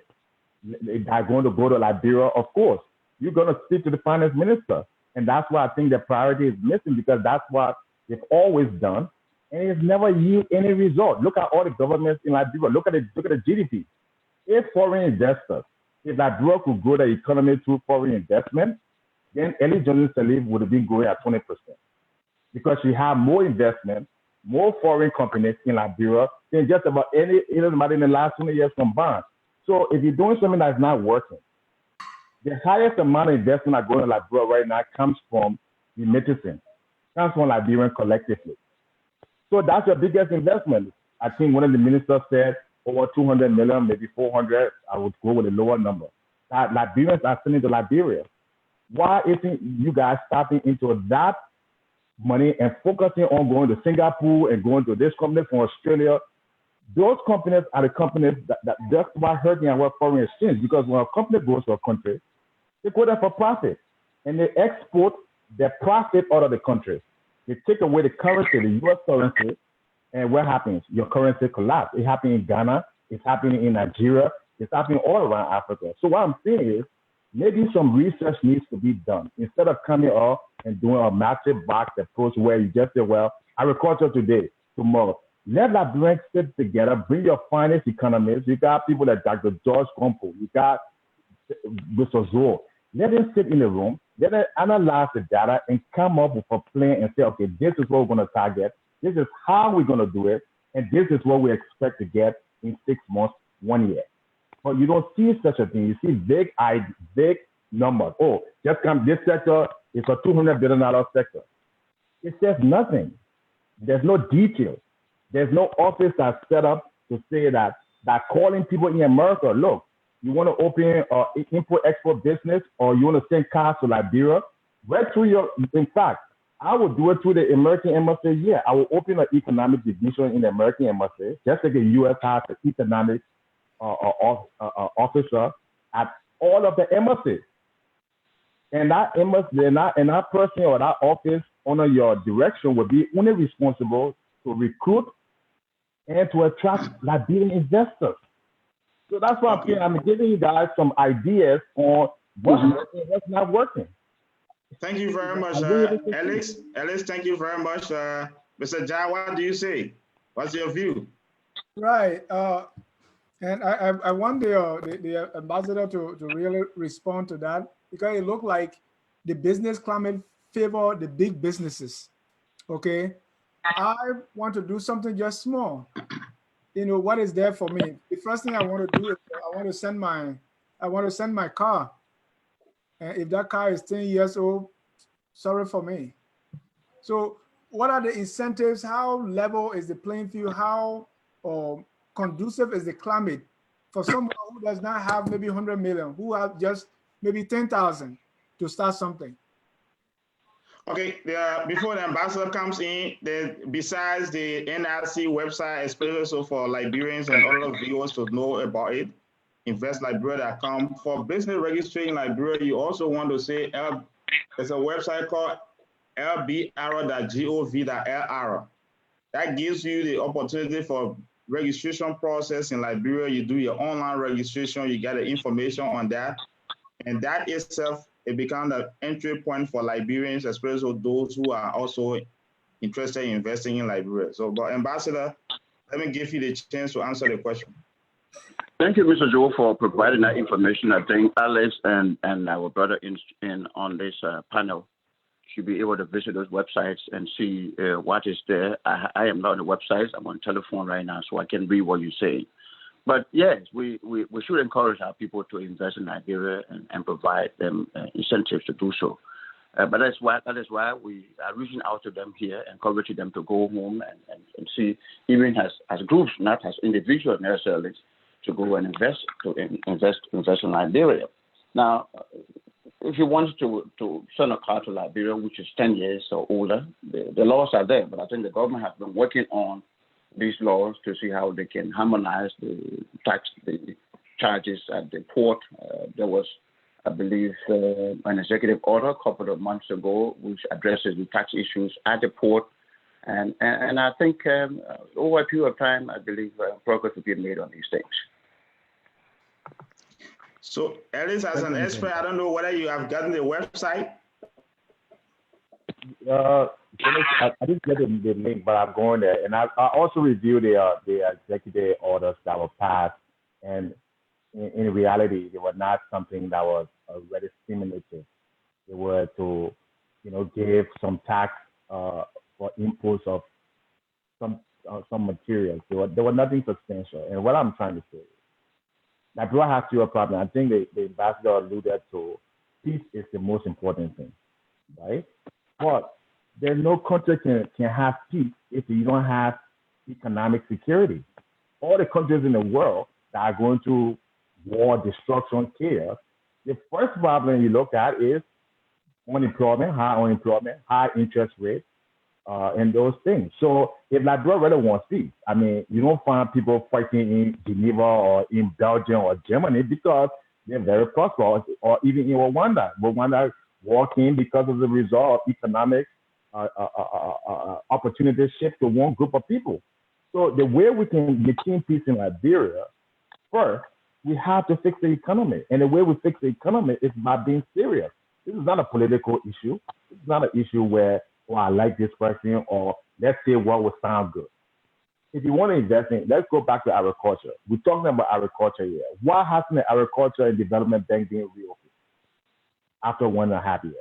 that are going to go to Liberia, of course, you're going to speak to the finance minister. And that's why I think the priority is missing, because that's what they've always done. And it's never yield any result. Look at all the governments in Liberia. Look at the GDP. If foreign investors, if Liberia could grow the economy through foreign investment, then Ellen Johnson Sirleaf would have been growing at 20%. Because she had more investment, more foreign companies in Liberia than just about anybody in the last 20 years combined. So if you're doing something that's not working, the highest amount of investment that going to Liberia right now comes from remittances, comes from Liberian collectively. So that's your biggest investment. I think one of the ministers said over 200 million, maybe 400. I would go with a lower number. That Liberians are sending to Liberia. Why isn't you guys tapping into that money and focusing on going to Singapore and going to this company from Australia? Those companies are the companies that's why hurting our foreign exchange, because when a company goes to a country, they go there for profit and they export their profit out of the country. They take away the currency, the US currency, and what happens? Your currency collapses. It happened in Ghana, it's happening in Nigeria, it's happening all around Africa. So what I'm saying is maybe some research needs to be done. Instead of coming up and doing a massive box approach where you just say, well, agriculture today, tomorrow. Let Liberians sit together, bring your finest economists. You got people like Dr. George Compo, you got Mr. Zoe. Let them sit in the room, let them analyze the data and come up with a plan and say, okay, this is what we're going to target. This is how we're going to do it. And this is what we expect to get in 6 months, 1 year. But you don't see such a thing. You see big numbers. Oh, just come, this sector is a $200 billion sector. It says nothing. There's no detail. There's no office that's set up to say that calling people in America, look, you want to open an import-export business or you want to send cars to Liberia, right through in fact, I will do it through the American Embassy. Yeah, I will open an economic division in the American Embassy, just like the U.S. has an economic officer at all of the embassies. And that embassy, and that person or that office under your direction will be only responsible to recruit and to attract Liberian investors. So that's why I'm giving you guys some ideas on what's working and what's not working. Thank you very much, Alex. Alex, thank you very much. Mr. Jai, what do you say? What's your view? Right. And I want the ambassador to really respond to that, because it looked like the business climate favor the big businesses. Okay. I want to do something just small. You know, what is there for me? The first thing I want to do is I want to send my car. And if that car is 10 years old, sorry for me. So what are the incentives? How level is the playing field? How conducive is the climate for someone who does not have maybe 100 million, who have just maybe 10,000 to start something? Okay, before the ambassador comes in, besides the NYC website, especially so for Liberians and other viewers to know about it, investliberia.com. For business registration in Liberia, you also want to say there's a website called lbara.gov.lr. That gives you the opportunity for registration process in Liberia. You do your online registration, you get the information on that, and that itself, it becomes an entry point for Liberians, especially those who are also interested in investing in Liberia. So, but Ambassador, let me give you the chance to answer the question. Thank you, Mr. Joe, for providing that information. I think Alex and our brother in on this panel should be able to visit those websites and see what is there. I am not on the websites. I'm on telephone right now, so I can read what you say. But yes, we should encourage our people to invest in Nigeria and provide them incentives to do so. But that is why we are reaching out to them here, encouraging them to go home and see, even as groups, not as individuals necessarily, to go and invest in Liberia. Now, if you want to send a car to Liberia, which is 10 years or older, the laws are there. But I think the government has been working on these laws to see how they can harmonize the charges at the port. There was, I believe, an executive order a couple of months ago which addresses the tax issues at the port. And I think over a period of time, I believe progress will be made on these things. So, Ellis, as an expert, I don't know whether you have gotten the website. I didn't get the link, but I'm going there, and I also reviewed the executive orders that were passed, and in reality, they were not something that was already stimulative. They were to, give some tax for imports of some materials. They were nothing substantial. And what I'm trying to say is, Liberia has to a problem. I think the ambassador alluded to peace is the most important thing, right? But there's no country can have peace if you don't have economic security. All the countries in the world that are going through war, destruction, chaos, the first problem you look at is unemployment, high interest rates, and those things. So if Liberia really wants peace, I mean, you don't find people fighting in Geneva or in Belgium or Germany because they're very prosperous, or even in Rwanda. Rwanda walking because of the result of economic opportunity shift to one group of people. So the way we can maintain peace in Liberia, first, we have to fix the economy. And the way we fix the economy is by being serious. This is not a political issue. It's not an issue where, I like this person, or let's say what would sound good. If you want to invest in, let's go back to agriculture. We're talking about agriculture here. Why hasn't the Agriculture and Development Bank been reopened after 1.5 years?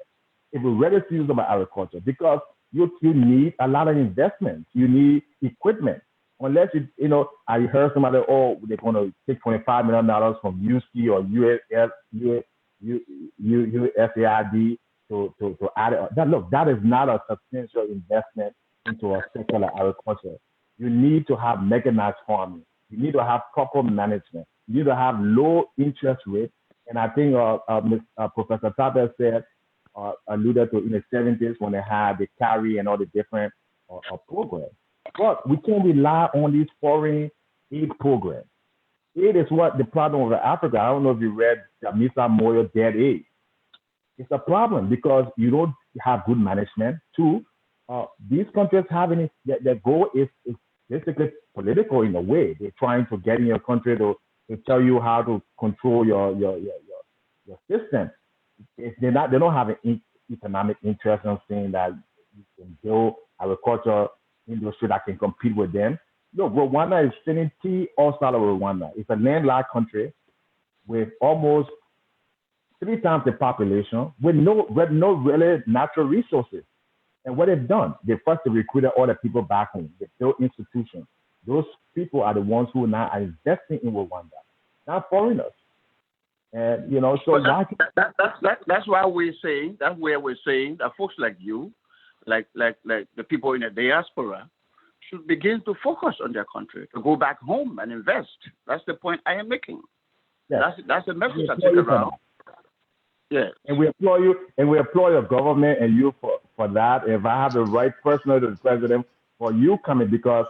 If we're really serious about agriculture, because you need a lot of investments. You need equipment. Unless I heard somebody, they're going to take $25 million from UC or USAID to add it. That is not a substantial investment into a sector like agriculture. You need to have mechanized farming. You need to have proper management. You need to have low interest rates. And I think Professor Tabet said, alluded to in the 70s when they had the carry and all the different programs. But we can't rely on these foreign aid programs. Aid is what the problem of Africa. I don't know if you read Jamisa Moyo Dead Aid. It's a problem because you don't have good management. Two, these countries their goal is basically political in a way. They're trying to get in your country to tell you how to control your system. If they don't have an economic interest in saying that you can build agriculture industry that can compete with them. Look, Rwanda is selling tea outside of Rwanda. It's a landlocked country with almost 3 times the population, with no really natural resources. And what they've done, they first recruited all the people back home. They built institutions. Those people are the ones who now are investing in Rwanda, not foreigners. And so that's why we're saying that folks like you, like the people in the diaspora, should begin to focus on their country, to go back home and invest. That's the point I am making. Yes. That's the message I take around. Yes. And we applaud you, and we applaud your government and you for that. If I have the right personally to the president for you coming, because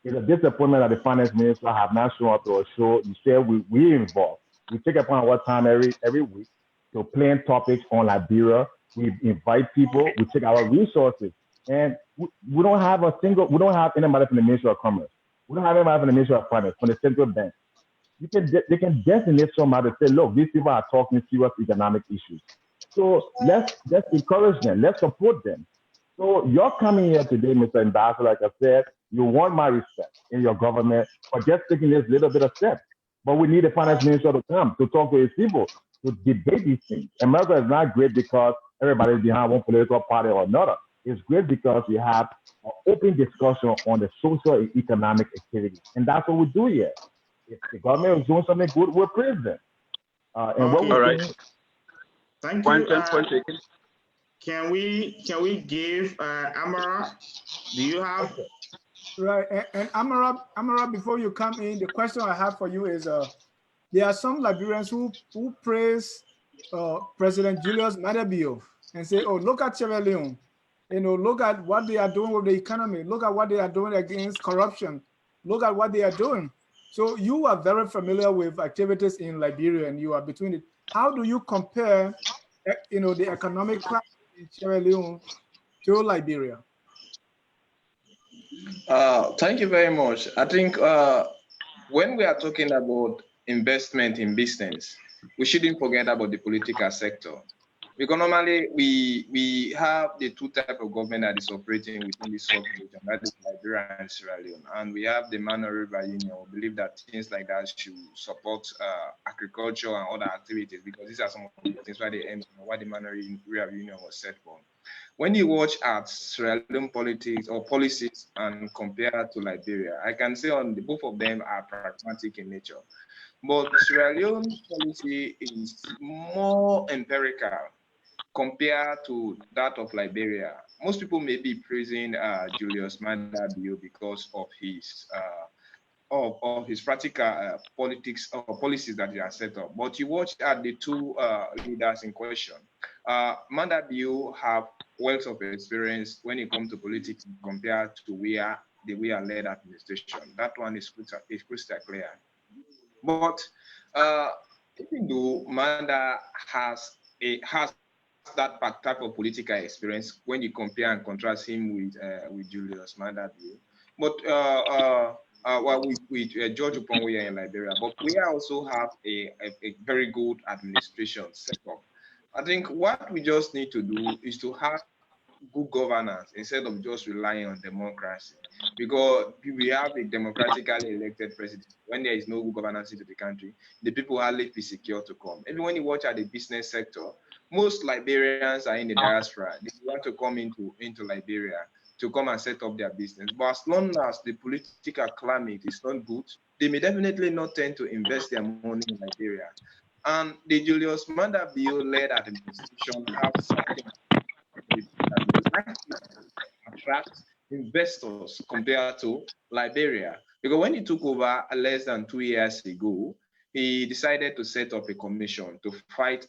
it's a disappointment that the finance minister have not shown up to a show. You say we involved. We take upon our time every week to plan topics on Liberia. We invite people. We take our resources, and we don't have anybody from the Ministry of Commerce. We don't have anybody from the Ministry of Finance, from the central bank. They can designate somebody to say, look, these people are talking serious economic issues. So let's encourage them. Let's support them. So you're coming here today, Mr. Ambassador, like I said, you want my respect in your government for just taking this little bit of step. But we need the finance minister to come to talk to his people, to debate these things. America is not great because everybody's behind one political party or another. It's great because we have an open discussion on the social and economic activities. And that's what we do here. If the government is doing something good, we'll praise them. And what all right. Thank you. Can we give Amara? Do you have? Right, and Amara, before you come in, the question I have for you is, there are some Liberians who praise President Julius Maada Bio and say, oh, look at Sierra Leone, look at what they are doing with the economy, look at what they are doing against corruption, look at what they are doing. So you are very familiar with activities in Liberia, and you are between it. How do you compare, the economic climate in Sierra Leone to Liberia? Thank you very much. I think when we are talking about investment in business, we shouldn't forget about the political sector. Because normally we have the two types of government that is operating within this sub-region, that is Liberia and Sierra Leone. And we have the Mano River Union. We believe that things like that should support agriculture and other activities, because these are some of the things why the Mano River Union was set for. When you watch at Sierra Leone politics or policies and compare to Liberia, I can say both of them are pragmatic in nature. But Sierra Leone policy is more empirical compared to that of Liberia. Most people may be praising Julius Maada Bio because of his practical politics or policies that he has set up. But you watch at the two leaders in question. Maada Bio have wealth of experience when it comes to politics compared to the led administration. That one is crystal clear. But even though Maada has that type of political experience, when you compare and contrast him with Julius Maada Bio, but with George Oponwe in Liberia, but we also have a very good administration set up. I think what we just need to do is to have good governance instead of just relying on democracy, because we have a democratically elected president. When there is no good governance into the country, the people hardly feel secure to come. Even when you watch at the business sector, most Liberians are in the diaspora. They want to come into Liberia to come and set up their business. But as long as the political climate is not good, they may definitely not tend to invest their money in Liberia. And the Julius Maada Bio-led administration have something that attract investors compared to Liberia. Because when he took over less than 2 years ago, he decided to set up a commission to fight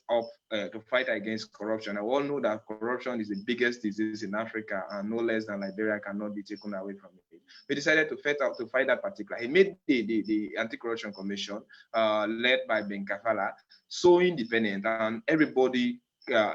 against corruption. I all know that corruption is the biggest disease in Africa, and no less than Liberia cannot be taken away from it. We decided to fight that particular. He made the anti-corruption commission led by Ben Kafala so independent, and everybody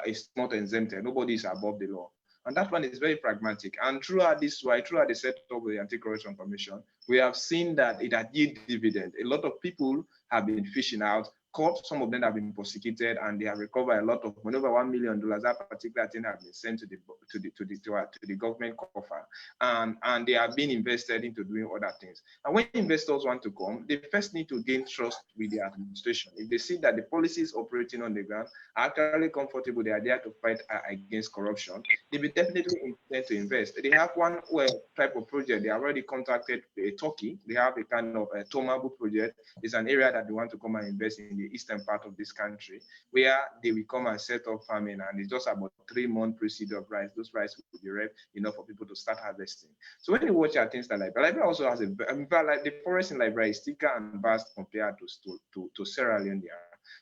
is not exempted. Nobody is above the law. And that one is very pragmatic. And throughout the setup of the Anti-Corruption Commission, we have seen that it had yielded dividend. A lot of people have been fishing out, caught, some of them have been prosecuted, and they have recovered a lot of money, over $1 million. That particular thing has been sent to the government coffer, and they have been invested into doing other things. And when investors want to come, they first need to gain trust with the administration. If they see that the policies operating on the ground are actually comfortable, they are there to fight against corruption, they will definitely intend to invest. They have one type of project. They already contacted Turkey. They have a kind of a Tomabu project. It's an area that they want to come and invest in the the eastern part of this country, where they will come and set up farming, and it's just about 3-month procedure of rice. Those rice will be ripe enough for people to start harvesting. So when you watch at things like Liberia also has in fact, like the forest in Liberia is thicker and vast compared to Sierra Leone.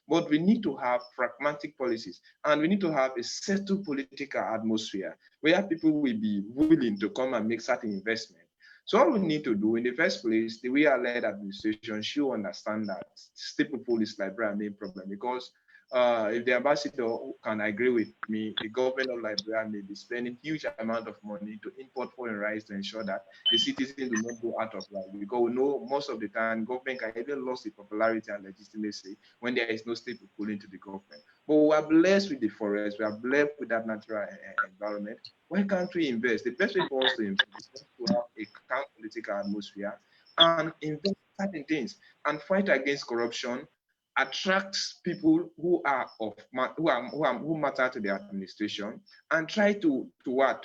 But we need to have pragmatic policies, and we need to have a settled political atmosphere where people will be willing to come and make certain investment. So all we need to do in the first place, the way I led administration should understand that staple food is Liberia's main problem, because if the ambassador can agree with me, the government of Liberia may be spending huge amount of money to import foreign rice to ensure that the citizens do not go out of rice. Because we know most of the time government can even lose its popularity and legitimacy when there is no staple food into the government. But we are blessed with the forest, we are blessed with that natural environment. Why can't we invest? The best way for us to invest is to have a calm political atmosphere and invest in certain things and fight against corruption, attracts people who are who matter to the administration, and try to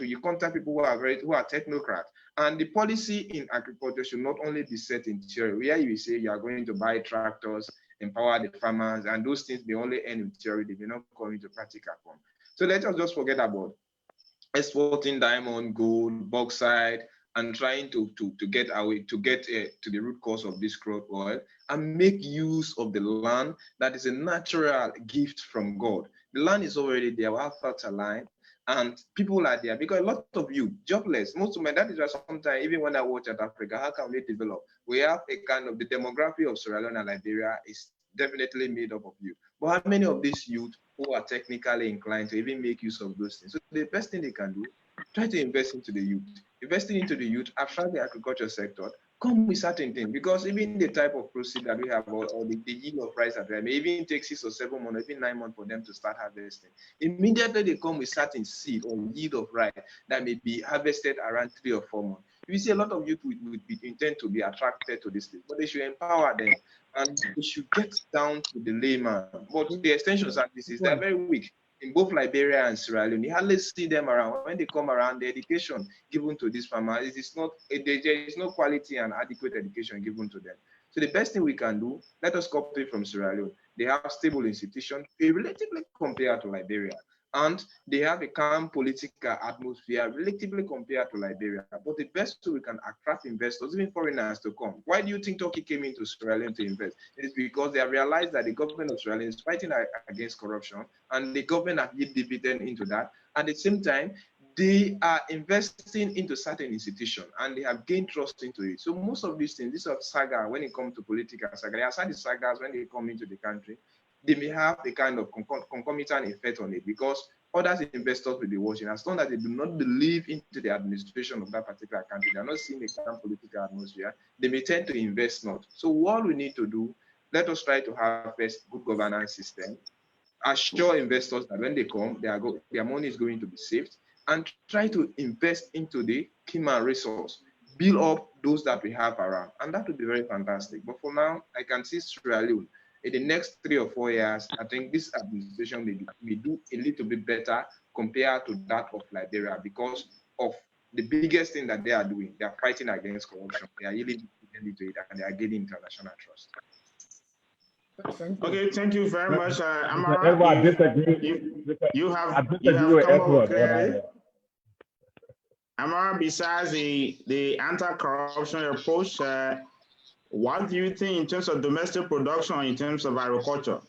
you contact people who are technocrats. And the policy in agriculture should not only be set in theory, where you say you are going to buy tractors, empower the farmers, and those things they only end in theory, they may not come into practical form. So let us just forget about exporting diamond, gold, bauxite, and trying to get to the root cause of this crude oil, and make use of the land that is a natural gift from God. The land is already there, we have fertile, and people are there because a lot of you jobless. Most of my that is why sometimes even when I watch at Africa, how can we develop? We have a kind of the demography of Sierra Leone and Liberia is definitely made up of youth. But how many of these youth who are technically inclined to even make use of those things? So the best thing they can do, try to invest into the youth. Investing into the youth, attract the agriculture sector, come with certain things, because even the type of proceed that we have, or the yield of rice that we have, may even take 6 or 7 months, even 9 months for them to start harvesting. Immediately they come with certain seed or yield of rice that may be harvested around 3 or 4 months. You see a lot of youth would intend to be attracted to this thing, but they should empower them, and they should get down to the layman. But the extension services, they're very weak. In both Liberia and Sierra Leone, you hardly see them around. When they come around, the education given to these farmers there is no quality and adequate education given to them. So the best thing we can do, let us copy from Sierra Leone. They have stable institutions, relatively compared to Liberia, and they have a calm political atmosphere relatively compared to Liberia. But the best way we can attract investors, even foreigners, to come. Why do you think Turkey came into Sierra Leone to invest? It is because they have realized that the government of Sierra Leone is fighting against corruption, and the government have yield dividend into that. At the same time, they are investing into certain institutions, and they have gained trust into it. So most of these things, this of saga, when it comes to political saga, they are the sagas when they come into the country, they may have a kind of concomitant effect on it, because other investors will be watching. As long as they do not believe into the administration of that particular country, they are not seeing a calm political atmosphere, they may tend to invest not. So what we need to do, let us try to have first good governance system, assure investors that when they come, their money is going to be saved, and try to invest into the human resource, build up those that we have around, and that would be very fantastic. But for now, I can see Sierra Leone in the next 3 or 4 years. I think this administration may do a little bit better compared to that of Liberia, because of the biggest thing that they are doing. They are fighting against corruption. They are yielding into it, and they are getting international trust. Okay, thank you very much, Amara. You have come up clearly. Amara, besides the anti-corruption approach, what do you think in terms of domestic production, in terms of agriculture?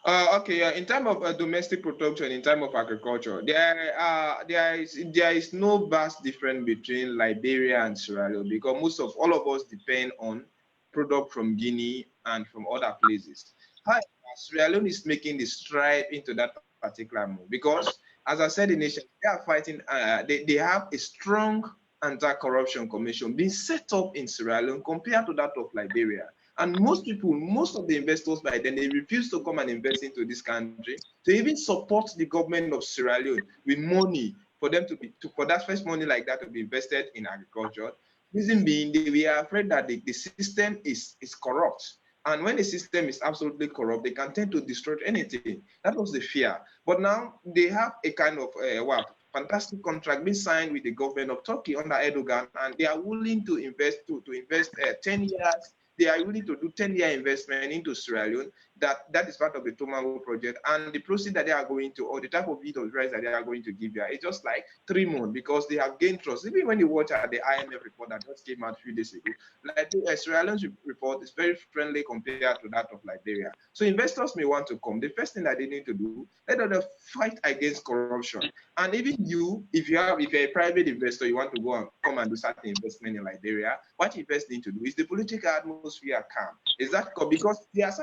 In terms of domestic production, in terms of agriculture, there is no vast difference between Liberia and Sierra Leone, because all of us depend on product from Guinea and from other places. However, Sierra Leone is making the stride into that particular move, because, as I said initially, they are fighting. They have a strong anti-corruption commission being set up in Sierra Leone compared to that of Liberia. And most of the investors by then, they refuse to come and invest into this country, to even support the government of Sierra Leone with money for them for that first money like that to be invested in agriculture. Reason being, we are afraid that the system is corrupt. And when the system is absolutely corrupt, they can tend to destroy anything. That was the fear. But now they have a kind of fantastic contract being signed with the government of Turkey under Erdogan, and they are willing to invest 10 years they are willing to do 10-year investment into Sierra Leone. That is part of the Tomago project, and the proceeds that they are going to, or the type of yield of rice that they are going to give you, it's just like 3 months, because they have gained trust. Even when you watch at the IMF report that just came out a few days ago, like the Sierra Leone's report is very friendly compared to that of Liberia. So investors may want to come. The first thing that they need to do, let them fight against corruption. And even you, if you're a private investor, you want to go and come and do certain investment in Liberia, what you first need to do is the political atmosphere calm. Is that because there are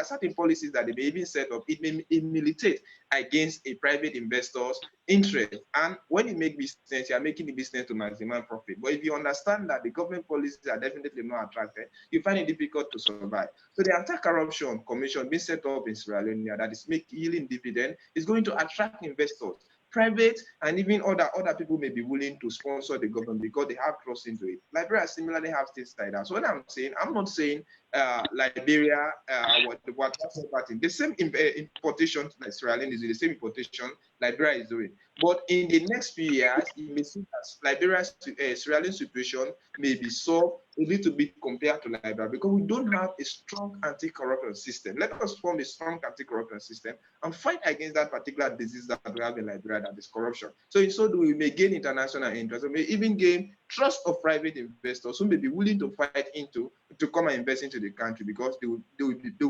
certain policies that they may even set up. It may militate against a private investor's interest. And when you make business, you're making the business to maximize profit. But if you understand that the government policies are definitely not attractive, you find it difficult to survive. So the Anti-Corruption Commission being set up in Sierra Leone that is yielding dividend is going to attract investors. Private and even other people may be willing to sponsor the government because they have trust into it. Liberia similarly have things like that. So what I'm saying, I'm not saying Liberia, what Patten, the same importation like Sierra Leone is doing, the same importation Liberia is doing. But in the next few years, you may see that Liberia's Sierra Leone situation may be solved a little bit compared to Liberia because we don't have a strong anti-corruption system. Let us form a strong anti-corruption system and fight against that particular disease that we have in Liberia, that is corruption. So in so do we may gain international interest, we may even gain trust of private investors who may be willing to fight to come and invest into the country because they will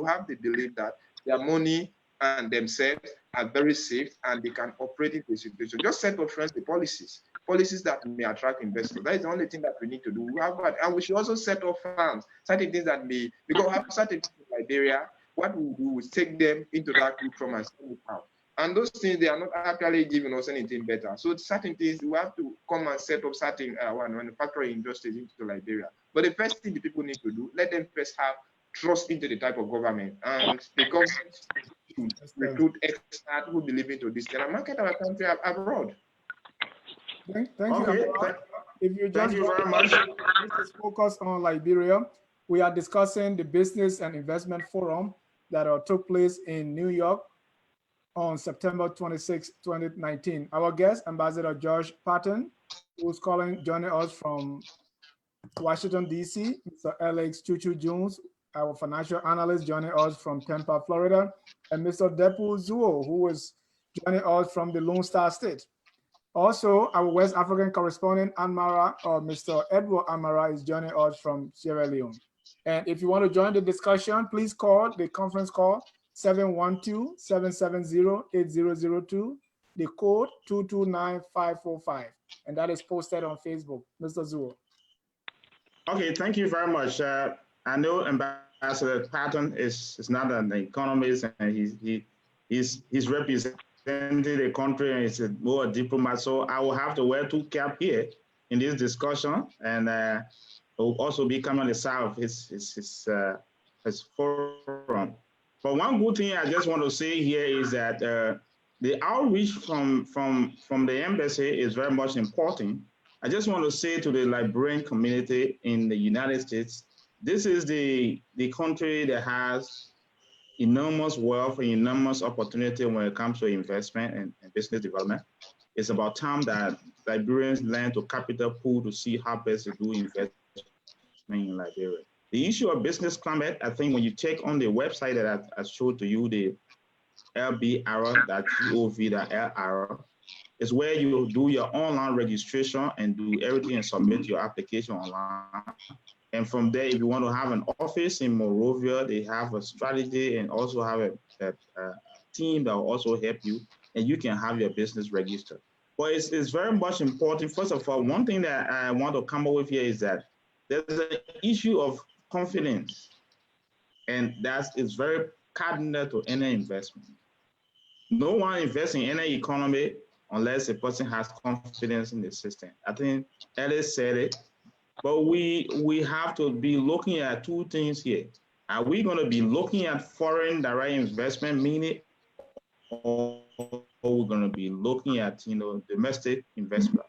have the belief that their money and themselves are very safe and they can operate in the situation. Just set up friendly policies that may attract investors. That is the only thing that we need to do. And we should also set up farms, certain things that may, because we have certain things in Liberia, what we do is take them into that group from and sell it out. And those things, they are not actually giving us anything better. So certain things, we have to come and set up certain manufacturing industries into Liberia. But the first thing the people need to do, let them first have trust into the type of government. And the government should recruit experts who believe into this and market our country abroad. Thank you. If you just thank you very much. This is focused on Liberia. We are discussing the Business and Investment Forum that took place in New York on September 26, 2019. Our guest, Ambassador George Patten, who's joining us from Washington, D.C., Mr. Alex Chuchu Jones, our financial analyst, joining us from Tampa, Florida, and Mr. Dehpue Zuo, who is joining us from the Lone Star State. Also, our West African correspondent, Amara, or Mr. Edward Amara, is joining us from Sierra Leone. And if you want to join the discussion, please call the conference call 712-770-8002, the code 229545, and that is posted on Facebook. Mr. Zuo. Okay, thank you very much. I know Ambassador Patten is not an economist, and he's representing the country and he's more a diplomat. So I will have to wear 2 caps here in this discussion, and will also be coming on the side of his forum. But one good thing I just want to say here is that the outreach from the embassy is very much important. I just want to say to the Liberian community in the United States, this is the country that has enormous wealth and enormous opportunity when it comes to investment and business development. It's about time that Liberians learn to capital pool to see how best to do investment in Liberia. The issue of business climate, I think when you check on the website that I showed to you, the lbr.gov.lr, is where you do your online registration and do everything and submit your application online. And from there, if you want to have an office in Monrovia, they have a strategy and also have a team that will also help you, and you can have your business registered. But it's very much important. First of all, one thing that I want to come up with here is that there's an issue of confidence, and that is very cardinal to any investment. No one invests in any economy unless a person has confidence in the system. I think Ellis said it, but we have to be looking at 2 things here. Are we going to be looking at foreign direct investment, meaning, or we're going to be looking at domestic investment?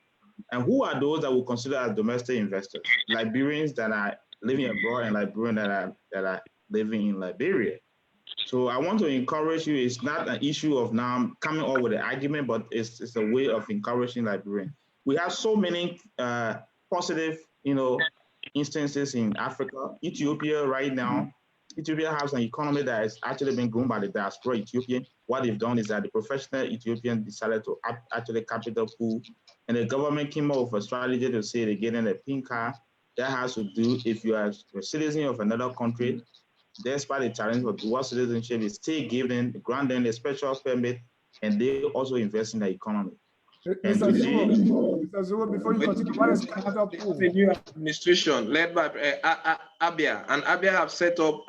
And who are those that we consider as domestic investors? Liberians that are living abroad and Liberians that are living in Liberia. So I want to encourage you. It's not an issue of now coming up with an argument, but it's a way of encouraging Liberians. We have so many positive, instances in Africa. Ethiopia right now, Ethiopia has an economy that has actually been grown by the diaspora Ethiopian. What they've done is that the professional Ethiopian decided to actually capital pool, and the government came up with a strategy to say they're getting a pink card. That has to do if you are a citizen of another country, despite the challenge of dual citizenship, is still giving, grant them a special permit, and they also invest in the economy. Mr. Zua, before you continue, what is capital pool? The new administration led by Abia, and Abia have set up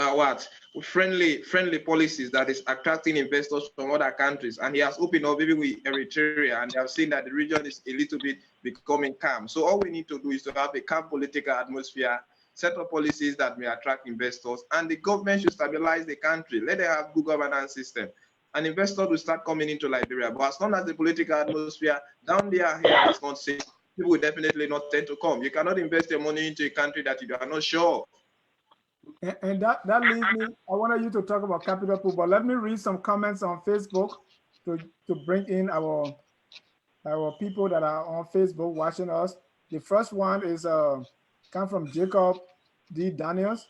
friendly policies that is attracting investors from other countries, and he has opened up even with Eritrea, and they have seen that the region is a little bit becoming calm. So all we need to do is to have a calm political atmosphere, set up policies that may attract investors, and the government should stabilize the country. Let them have good governance system, and investors will start coming into Liberia. But as long as the political atmosphere down there here is not safe, people will definitely not tend to come. You cannot invest your money into a country that you are not sure. And that leads me, I wanted you to talk about capital pool, but let me read some comments on Facebook to bring in our people that are on Facebook watching us. The first one is come from Jacob D. Daniels.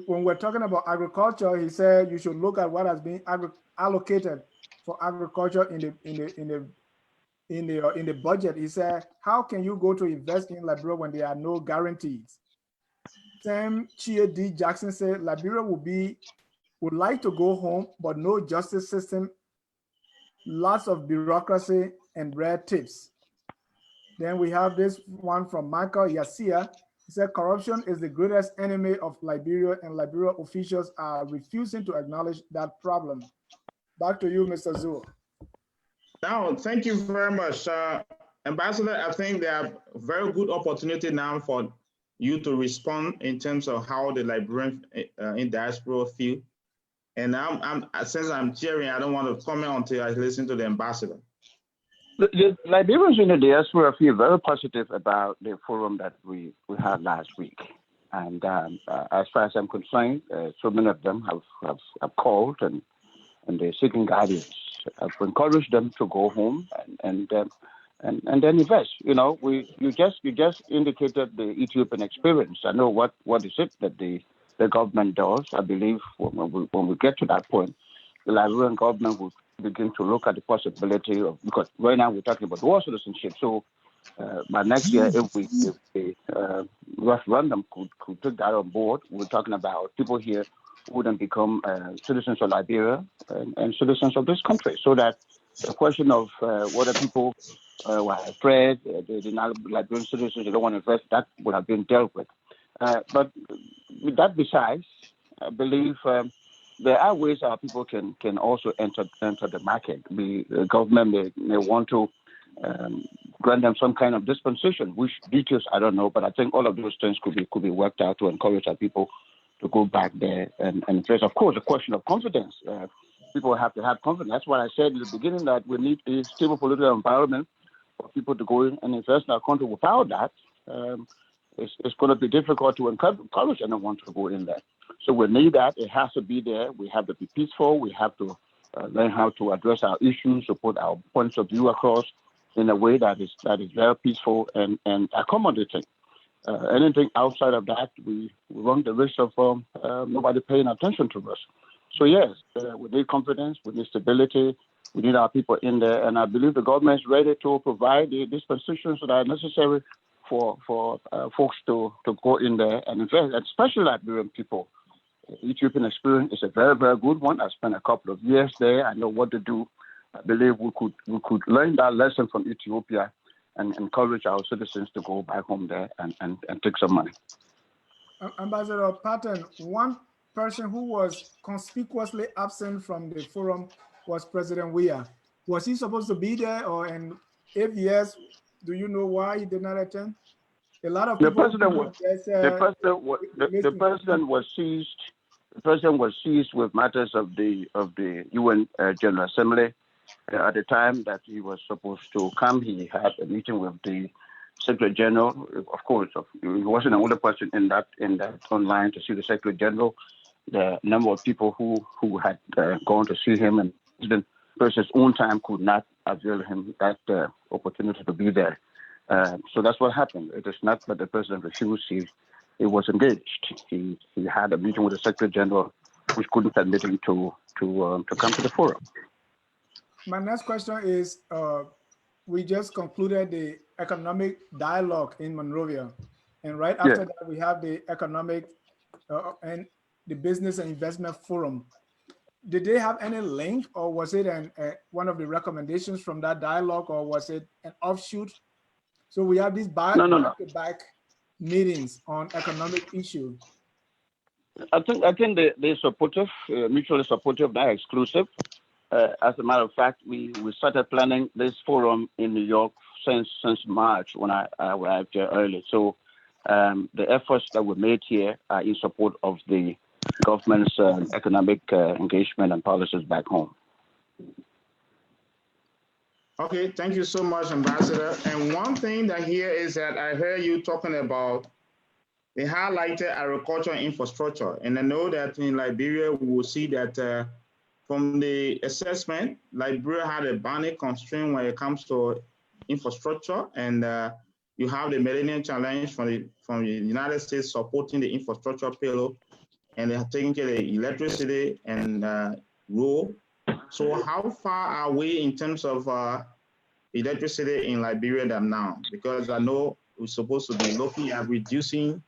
When we're talking about agriculture, he said you should look at what has been allocated for agriculture in the budget. He said, how can you go to invest in Liberia when there are no guarantees? Sam Chia D. Jackson said Liberia would like to go home, but no justice system, lots of bureaucracy and red tapes. Then we have this one from Michael Yasia. He said corruption is the greatest enemy of Liberia, and Liberia officials are refusing to acknowledge that problem. Back to you, Mr. Zua. Now, thank you very much. Ambassador, I think there are very good opportunity now for you to respond in terms of how the Liberian in diaspora feel. And since I'm cheering, I don't want to comment until I listen to the ambassador. The Liberians in the diaspora feel very positive about the forum that we had last week. And as far as I'm concerned, so many of them have called and they're seeking guidance. I've encouraged them to go home and then invest. You know, you just indicated the Ethiopian experience. I know what is it that the government does. I believe when we get to that point, the Liberian government will begin to look at the possibility of, because right now we're talking about dual citizenship. So by next year, if the referendum could take that on board, we're talking about people here who then become citizens of Liberia and citizens of this country. So that the question of whether people were afraid, they're not Liberian citizens, they don't want to invest, that would have been dealt with. But with that besides, I believe there are ways our people can also enter the market. The government may want to grant them some kind of dispensation, which details I don't know, but I think all of those things could be worked out to encourage our people to go back there and invest. Of course, a question of confidence. People have to have confidence. That's what I said in the beginning, that we need a stable political environment for people to go in and invest in our country. Without that, it's going to be difficult to encourage anyone to go in there. So we need that. It has to be there. We have to be peaceful. We have to learn how to address our issues, to put our points of view across in a way that is very peaceful and accommodating. Anything outside of that, we run the risk of nobody paying attention to us. So yes, we need confidence, we need stability, we need our people in there, and I believe the government is ready to provide the dispensations that are necessary for folks to go in there and invest, especially Liberian people. Ethiopian experience is a very, very good one. I spent a couple of years there. I know what to do. I believe we could learn that lesson from Ethiopia and encourage our citizens to go back home there and take some money. Ambassador Patten, one person who was conspicuously absent from the forum was President Weah. Was he supposed to be there, and if yes, do you know why he did not attend? A lot of people. The president was seized. The president was seized with matters of the UN General Assembly. At the time that he was supposed to come, he had a meeting with the Secretary General. Of course, he wasn't the only person in that online to see the Secretary General. The number of people who had gone to see him and the president's own time could not avail him that opportunity to be there. So that's what happened. It is not that the president refused. He was engaged. He had a meeting with the Secretary General, which couldn't permit him to come to the forum. My next question is, we just concluded the economic dialogue in Monrovia. And right after that, we have the economic and the business and investment forum. Did they have any link, or was it one of the recommendations from that dialogue, or was it an offshoot? So we have these back-to-back meetings on economic issues. I think they're supportive, mutually supportive, not exclusive. As a matter of fact, we started planning this forum in New York since March when I arrived here early. So the efforts that were made here are in support of the government's economic engagement and policies back home. Okay, thank you so much, Ambassador. And one thing that here is that I heard you talking about, they highlighted agriculture infrastructure. And I know that in Liberia, we will see that from the assessment, Liberia had a boundary constraint when it comes to infrastructure. And you have the Millennium Challenge from the United States supporting the infrastructure pillar, and they are taking care of the electricity and road. So how far are we in terms of electricity in Liberia than now? Because I know we're supposed to be looking at reducing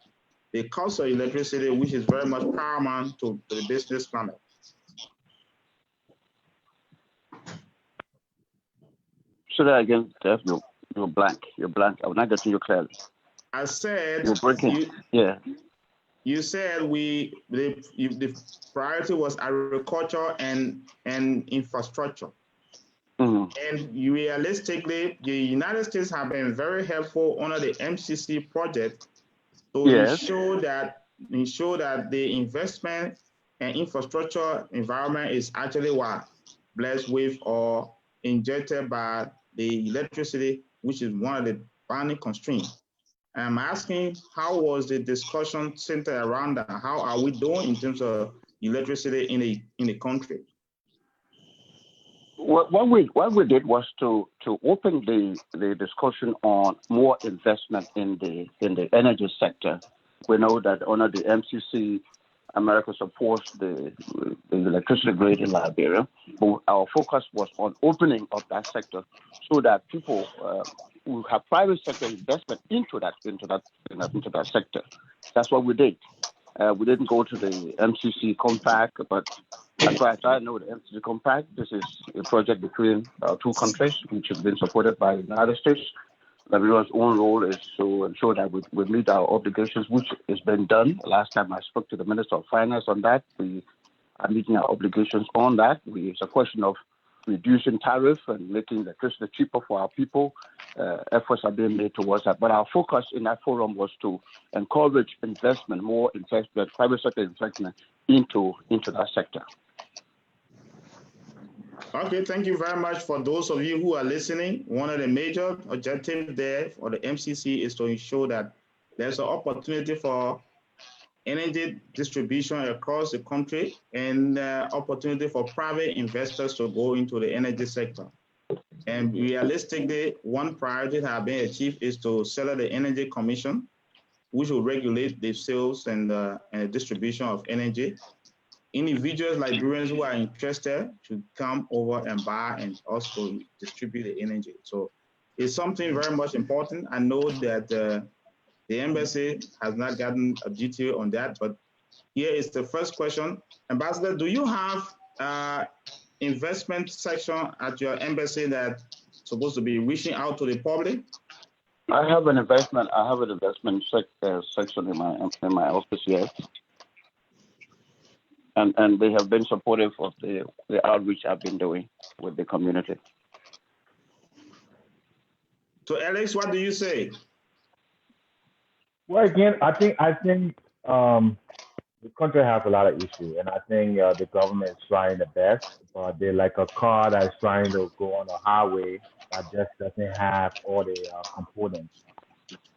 the cost of electricity, which is very much paramount to the business climate. So that again, Jeff, you're blank. You're blank. I'm not getting you clearly. I said you're breaking. You said the priority was agriculture and infrastructure. Mm-hmm. And realistically, the United States have been very helpful under the MCC project to ensure that the investment and infrastructure environment is actually blessed with or injected by the electricity, which is one of the bounding constraints. I'm asking, how was the discussion centered around that? How are we doing in terms of electricity in the country? What we did was to open the discussion on more investment in the energy sector. We know that under the MCC, America supports the electricity grid in Liberia, but our focus was on opening up that sector so that people who have private sector investment into that sector. That's what we did. We didn't go to the MCC compact, but as far as I know, the MCC compact, this is a project between two countries, which has been supported by the United States. Liberia's own role is to ensure that we meet our obligations, which has been done. Last time I spoke to the Minister of Finance on that. We are meeting our obligations on that. It's a question of reducing tariff and making electricity cheaper for our people. Efforts are being made towards that. But our focus in that forum was to encourage investment, more investment, private sector investment into that sector. Okay, thank you very much. For those of you who are listening, one of the major objectives there for the MCC is to ensure that there's an opportunity for energy distribution across the country and opportunity for private investors to go into the energy sector. And realistically, one priority that has been achieved is to set up the Energy Commission, which will regulate the sales and distribution of energy. Individuals, Liberians who are interested should come over and buy and also distribute the energy. So it's something very much important. I know that the embassy has not gotten a detail on that, but here is the first question. Ambassador, do you have investment section at your embassy that's supposed to be reaching out to the public? I have an investment section in my office, yes. And they have been supportive of the outreach I've been doing with the community. So Alex, what do you say? Well, again, I think the country has a lot of issues, and I think the government is trying the best, but they're like a car that's trying to go on a highway that just doesn't have all the components.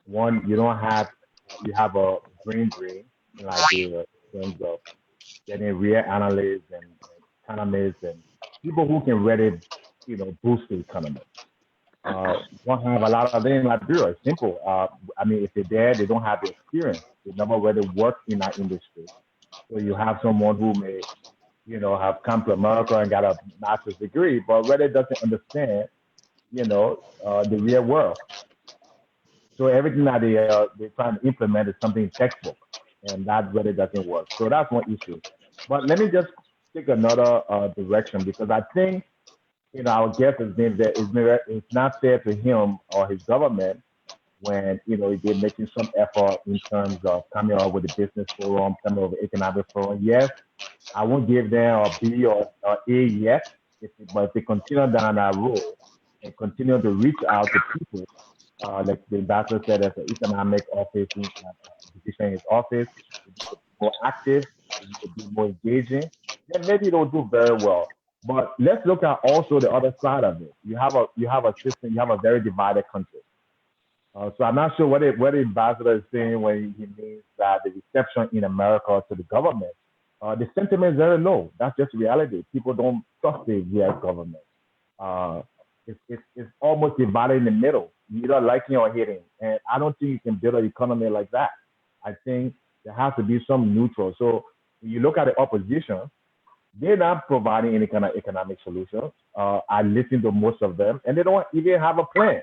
One, you have a brain drain in Liberia in terms of getting real analysts and economists and people who can really, boost the economy. Won't have a lot of them in Liberia. It's simple. I mean, if they're there, they don't have the experience. They never really work in that industry. So you have someone who may, have come to America and got a master's degree, but really doesn't understand, the real world. So everything that they're trying to implement is something in textbook, and that really doesn't work. So that's one issue. But let me just take another direction because I think our guest has been there. It's not fair to him or his government when they're making some effort in terms of coming up with a business forum, coming up with economic forum. Yes, I won't give them a B or A yet, but if they continue down that road and continue to reach out to people, like the ambassador said, as an economic office, position in his office, to be more active, to be more engaging, then maybe it'll do very well. But let's look at also the other side of it. You have a system, you have a very divided country. So I'm not sure what the ambassador is saying when he means that the reception in America to the government, the sentiment is very low. That's just reality. People don't trust the U.S. government. It's almost divided in the middle. You either liking or hating. And I don't think you can build an economy like that. I think there has to be some neutral. So when you look at the opposition, they're not providing any kind of economic solutions. I listen to most of them, and they don't even have a plan.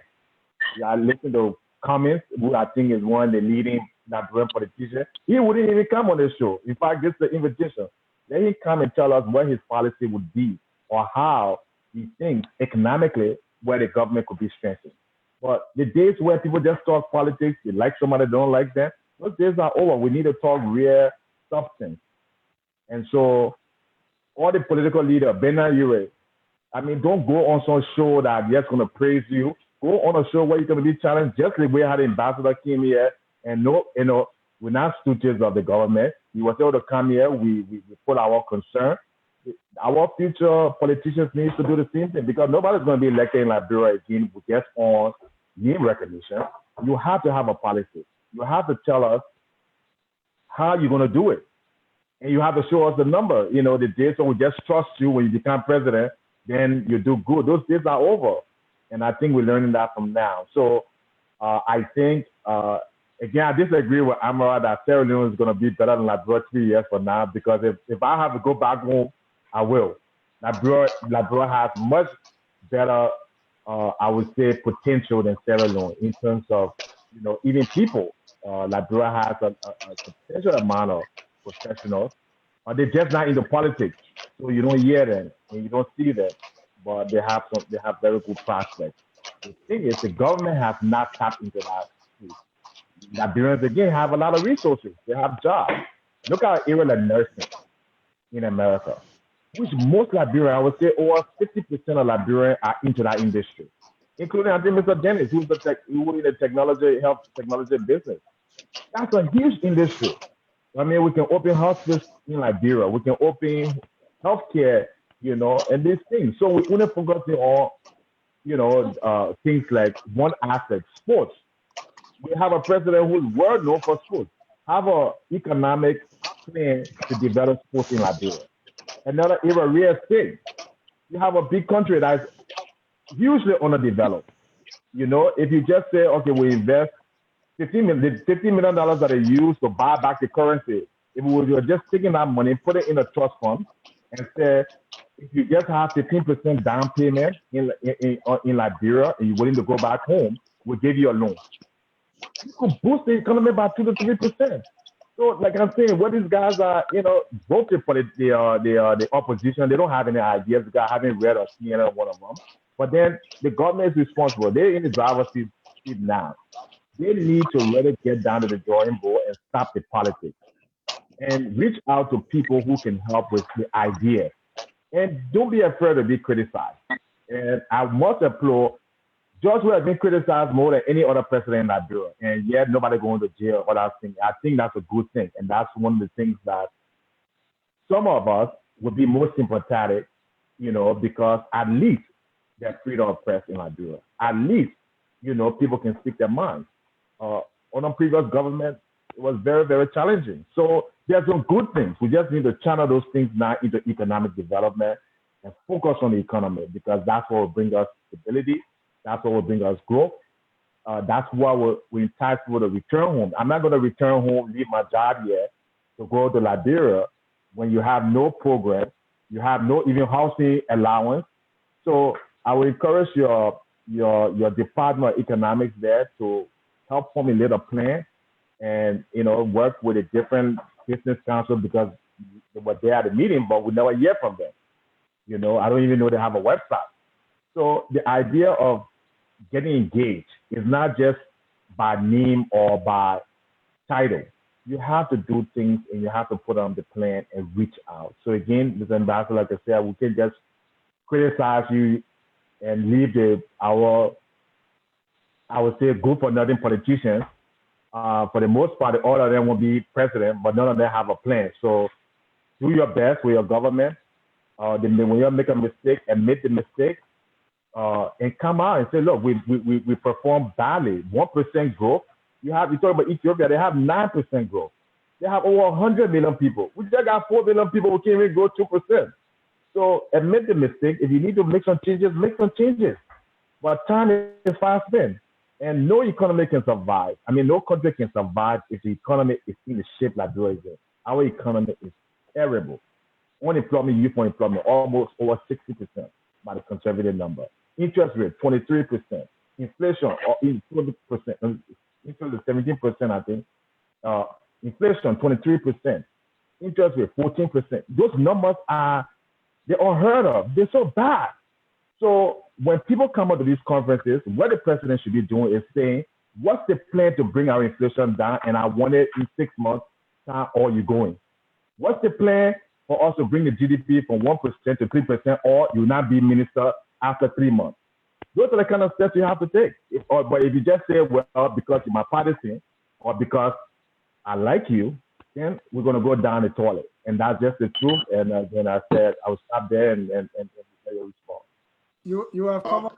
I listen to Cummins, who I think is one of the leading Liberian politicians. He wouldn't even come on the show. In fact, this is the invitation. Let him come and tell us what his policy would be or how he thinks economically where the government could be strengthened. But the days where people just talk politics, they like somebody, they don't like them, those days are over. We need to talk real substance. And so all the political leaders, Bernard Ure, I mean, don't go on some show that just going to praise you. Go on a show where you're going to be challenged, just like we had the ambassador came here, and we're not stooges of the government. He was able to come here. We put our concern. Our future politicians need to do the same thing because nobody's going to be elected in Liberia again just on name recognition. You have to have a policy. You have to tell us how you're going to do it. And you have to show us the number. The days when we just trust you when you become president, then you do good. Those days are over. And I think we're learning that from now. So I think, again, I disagree with Amara that Sierra Leone is going to be better than Liberia 3 years from now because if I have to go back home, I will. Liberia has much better, I would say, potential than Sierra Leone in terms of, even people. Liberia has a substantial amount of professionals, but they're just not into politics. So you don't hear them and you don't see them, but they have very good prospects. The thing is, the government has not tapped into that. Liberians again have a lot of resources. They have jobs. Look at area like nursing in America, which most Liberians, I would say, over 50% of Liberians are into that industry, including I think Mr. Dennis, who's in the health technology business. That's a huge industry. I mean, we can open hospitals in Liberia. We can open healthcare, and these things. So we only focusing on, things like one aspect, sports. We have a president who's well known for sports. Have an economic plan to develop sports in Liberia. Another area, real estate. You have a big country that's hugely underdeveloped. If you just say, okay, we invest $15 million that are used to buy back the currency, if we were just taking that money, put it in a trust fund, and say, if you just have 15% down payment in Liberia and you're willing to go back home, we'll give you a loan. You could boost the economy by 2 to 3%. So, like I'm saying, what these guys are, voting for the opposition, they don't have any ideas because I haven't read or seen one of them. But then the government is responsible. They're in the driver's seat now. They need to really get down to the drawing board and stop the politics and reach out to people who can help with the ideas. And don't be afraid to be criticized. And I must applaud George who has been criticized more than any other president in Liberia. And yet nobody going to jail or that thing. I think that's a good thing. And that's one of the things that some of us would be more sympathetic, because at least there's freedom of press in Liberia. At least, people can speak their minds. On a previous government, it was very, very challenging. So there's some good things. We just need to channel those things now into economic development and focus on the economy because that's what will bring us stability That's what will bring us growth. That's why we entice people to return home. I'm not going to return home, leave my job here to go to Liberia when you have no progress, you have no even housing allowance. So I will encourage your Department of Economics there to help formulate a plan and work with a different business council, because they were there at the meeting, but we never hear from them. I don't even know they have a website. So the idea of getting engaged is not just by name or by title. You have to do things and you have to put on the plan and reach out. So again, Mr. Ambassador, like I said, we can just criticize you and leave I would say, good for nothing politicians. For the most part, all of them will be president, but none of them have a plan. So do your best with your government. When you make a mistake, admit the mistake, and come out and say, look, we performed badly. 1% growth. You talk about Ethiopia, they have 9% growth. They have over 100 million people. We just got 4 million people who can't even grow 2%. So admit the mistake. If you need to make some changes, make some changes. But time is fast spent. And no economy can survive. I mean, no country can survive if the economy is in the shape Liberia is in. Our economy is terrible. Unemployment, youth unemployment, almost over 60% by the conservative number. Interest rate, 23%. Inflation, 20%. Interest is 17%, I think. Inflation, 23%. Interest rate, 14%. Those numbers they're unheard of. They're so bad. So when people come out to these conferences, what the president should be doing is saying, what's the plan to bring our inflation down? And I want it in 6 months. How are you going? What's the plan for us to bring the GDP from 1% to 3%, or you'll not be minister after 3 months? Those are the kind of steps you have to take. But if you just say, well, because you're my partisan or because I like you, then we're going to go down the toilet. And that's just the truth. And then I said, I will stop there and get your response. You have covered.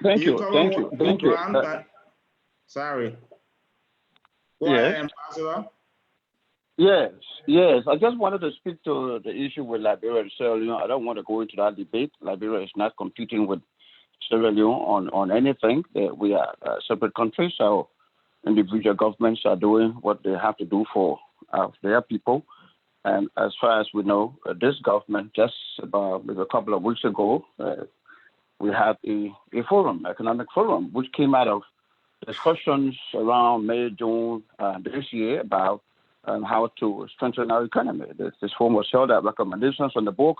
Thank you. Sorry. Go ahead, Ambassador. Yes. I just wanted to speak to the issue with Liberia and Sierra Leone. I don't want to go into that debate. Liberia is not competing with Sierra Leone on anything. We are separate countries, so individual governments are doing what they have to do for their people. And as far as we know, this government, just about maybe a couple of weeks ago, we had a forum, economic forum, which came out of discussions around May, June this year about how to strengthen our economy. This forum was held at recommendations on the book,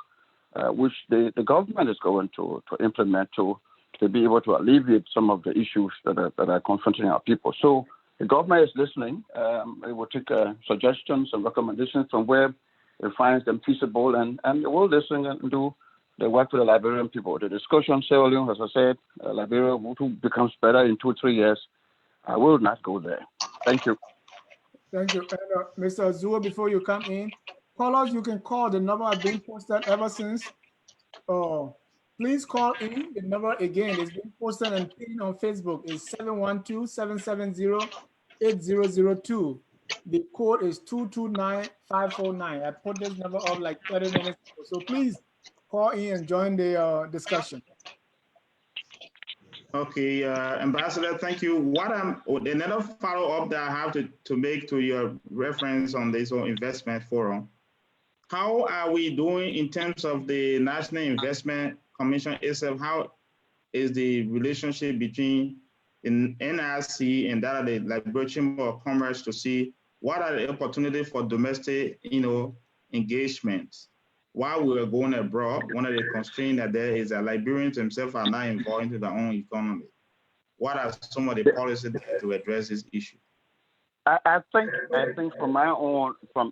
which the government is going to implement to be able to alleviate some of the issues that are confronting our people. So the government is listening. It will take suggestions and recommendations from where it finds them feasible, and it will listen and do the work for the Liberian people. The discussion, Sierra Leone, as I said, Liberia, who becomes better in 2 or 3 years, I will not go there. Thank you. Thank you. And, Mr. Azua, before you come in, callers, you can call. The number has been posted ever since. Please call in. The number again is being posted and pinned on Facebook. It's 712-770-8002. The code is 229549. I put this number up like 30 minutes ago. So please call in and join the discussion. Okay, Ambassador, thank you. Another follow-up that I have to make to your reference on this investment forum. How are we doing in terms of the National Investment Commission itself? How is the relationship between the NYC and that of the Liberia Chamber of Commerce to see what are the opportunities for domestic, engagements? While we are going abroad, one of the constraints that there is that Liberians themselves are not involved into their own economy. What are some of the policies to address this issue? I think from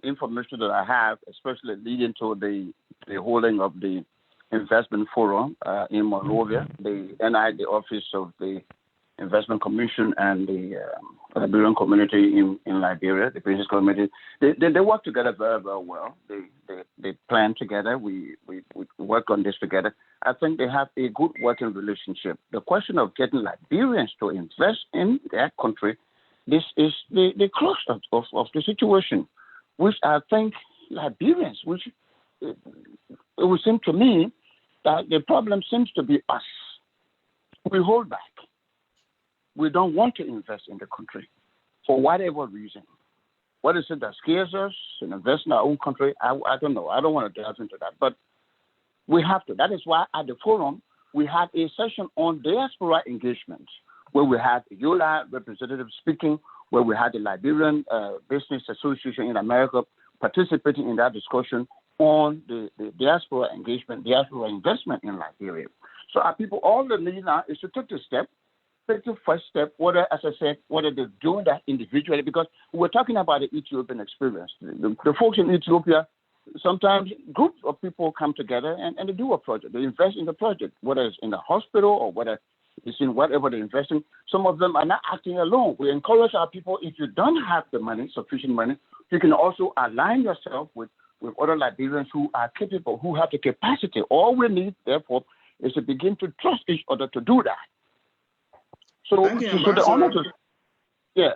information that I have, especially leading to the holding of the investment forum in Monrovia, the Office of the Investment Commission and the Liberian community in Liberia, the business community, they work together very, very well. They plan together. We work on this together. I think they have a good working relationship. The question of getting Liberians to invest in their country, this is the crux of the situation, which I think Liberians, which it would seem to me that the problem seems to be us. we hold back. We don't want to invest in the country for whatever reason. What is it that scares us and invest in our own country? I don't know. I don't want to delve into that. But we have to. That is why at the forum, we had a session on diaspora engagement where we had the ULA representative speaking, where we had the Liberian Business Association in America participating in that discussion on the diaspora engagement, diaspora investment in Liberia. So our people, all they need now is to take the step, take the first step, whether, as I said, whether they're doing that individually, because we're talking about the Ethiopian experience. The folks in Ethiopia, sometimes groups of people come together and they do a project. They invest in the project, whether it's in the hospital or whether it's in whatever they're investing. Some of them are not acting alone. We encourage our people, if you don't have the money, sufficient money, you can also align yourself with other Liberians who are capable, who have the capacity. All we need, therefore, is to begin to trust each other to do that. So, Thank you, so the honor to, yeah.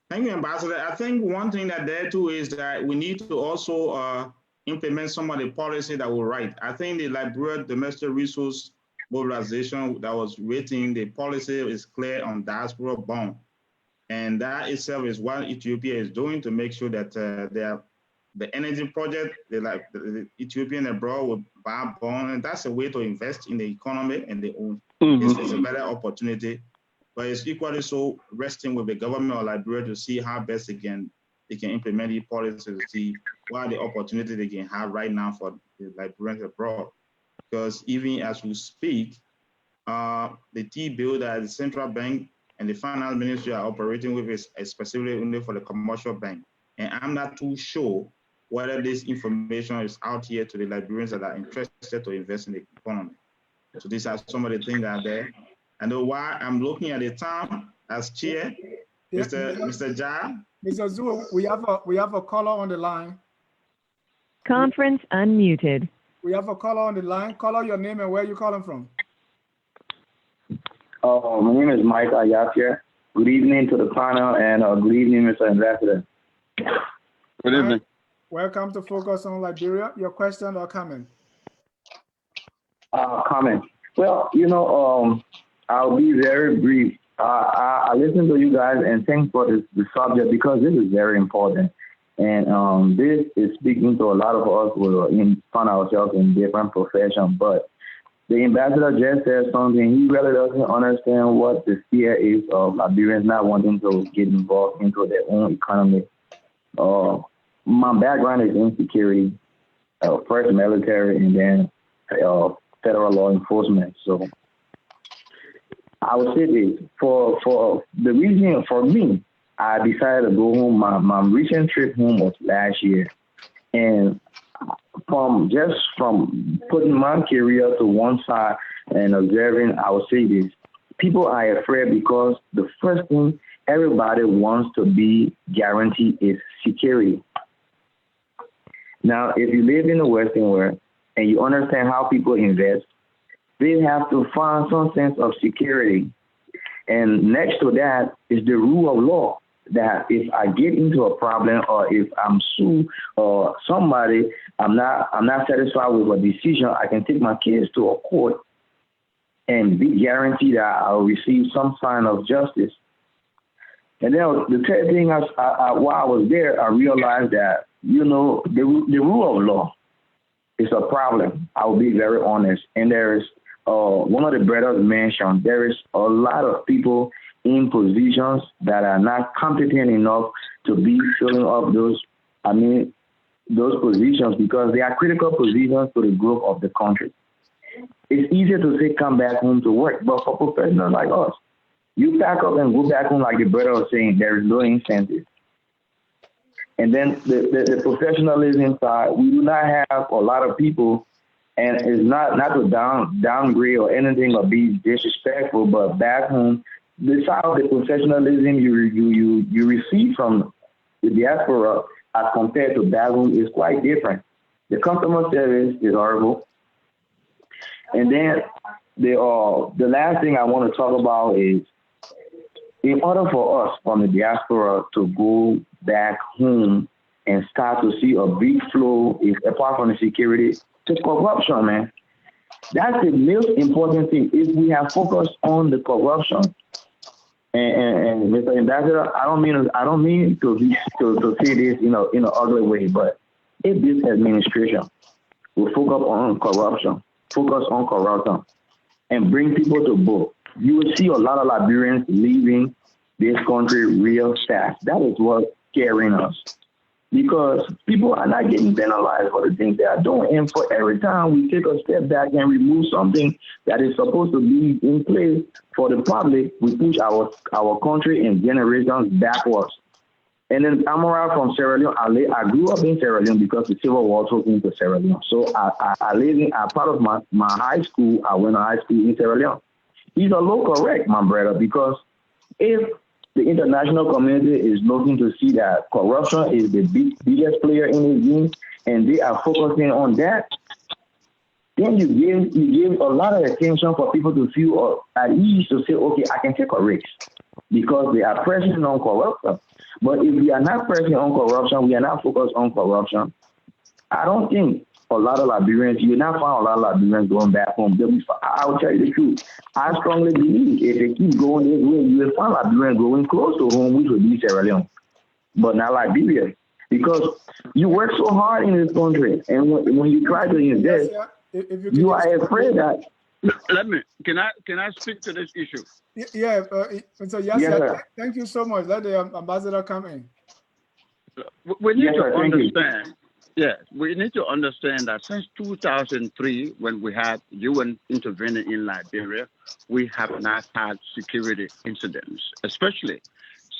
Thank you, Ambassador. I think one thing that there too is that we need to also implement some of the policy that we write. I think the Liberia Domestic Resource Mobilization that was written, the policy is clear on diaspora bond. And that itself is what Ethiopia is doing to make sure that the energy project, the Ethiopian abroad will buy bond, and that's a way to invest in the economy and the own. It's a better opportunity, but it's equally so resting with the government of Liberia to see how best they can implement the policies, to see what the opportunity they can have right now for the Liberians abroad. Because even as we speak, the T-bill that the central bank and the finance ministry are operating with is specifically only for the commercial bank. And I'm not too sure whether this information is out here to the Liberians that are interested to invest in the economy. So these are some of the things that are there. And while I'm looking at the time as chair, Mr. Jha. Mr. Zhu, we have a caller on the line. Conference unmuted. We have a caller on the line. Caller, your name and where you calling from. My name is Mike Ayafia. Good evening to the panel and good evening, Mr. Ambassador. Good evening. Welcome to Focus on Liberia. Your question or comment? Comment. Well, I'll be very brief. I listen to you guys and thanks for the subject because this is very important. And this is speaking to a lot of us who find ourselves in different professions. But the ambassador just said something. He really doesn't understand what the fear is of Liberians not wanting to get involved into their own economy. My background is in security, first military, and then federal law enforcement. So I would say this, for the reason for me, I decided to go home. My recent trip home was last year. And from putting my career to one side and observing, I would say this, people are afraid because the first thing everybody wants to be guaranteed is security. Now, if you live in the Western world and you understand how people invest, they have to find some sense of security. And next to that is the rule of law, that if I get into a problem or if I'm sued or somebody, I'm not satisfied with a decision, I can take my case to a court and be guaranteed that I'll receive some sign of justice. And then the third thing, while I was there, I realized that, the rule of law is a problem. I will be very honest. And there is, one of the brothers mentioned, there is a lot of people in positions that are not competent enough to be filling up those positions because they are critical positions to the growth of the country. It's easier to say come back home to work, but for professionals like us, you pack up and go back home like the brother was saying, there is no incentive. And then the professionalism side, we do not have a lot of people, and it's not to downgrade or anything or be disrespectful, but back home, the side of the professionalism you receive from the diaspora as compared to back home is quite different. The customer service is horrible. And then the last thing I want to talk about is, in order for us from the diaspora to go back home and start to see a big flow, apart from the security, to corruption, man. That's the most important thing. If we have focused on the corruption, and Mr. Ambassador, I don't mean to say this, in an ugly way, but if this administration will focus on corruption, and bring people to book, you will see a lot of Liberians leaving this country real fast. That is what's scaring us, because people are not getting penalized for the things they are doing. And for every time we take a step back and remove something that is supposed to be in place for the public, we push our country and generations backwards. And then Amara from Sierra Leone, I grew up in Sierra Leone because the Civil War took me to Sierra Leone. So I live in, part of my high school, I went to high school in Sierra Leone. He's a low correct, my brother, because if the international community is looking to see that corruption is the biggest player in the game, and they are focusing on that, then you give a lot of attention for people to feel at ease to say, okay, I can take a risk because they are pressing on corruption. But if we are not pressing on corruption, we are not focused on corruption, I don't think a lot of Liberians, you will not find a lot of Liberians going back home. I'll tell you the truth. I strongly believe if they keep going this way, you will find Liberians going close to home, which would be Sierra Leone, but not Liberia. Because you work so hard in this country, and when you try to invest, you are afraid that. Can I speak to this issue? Yeah, so yes, thank you so much. Let the ambassador come in. We need to understand. Yes, we need to understand that since 2003, when we had UN intervening in Liberia, we have not had security incidents, especially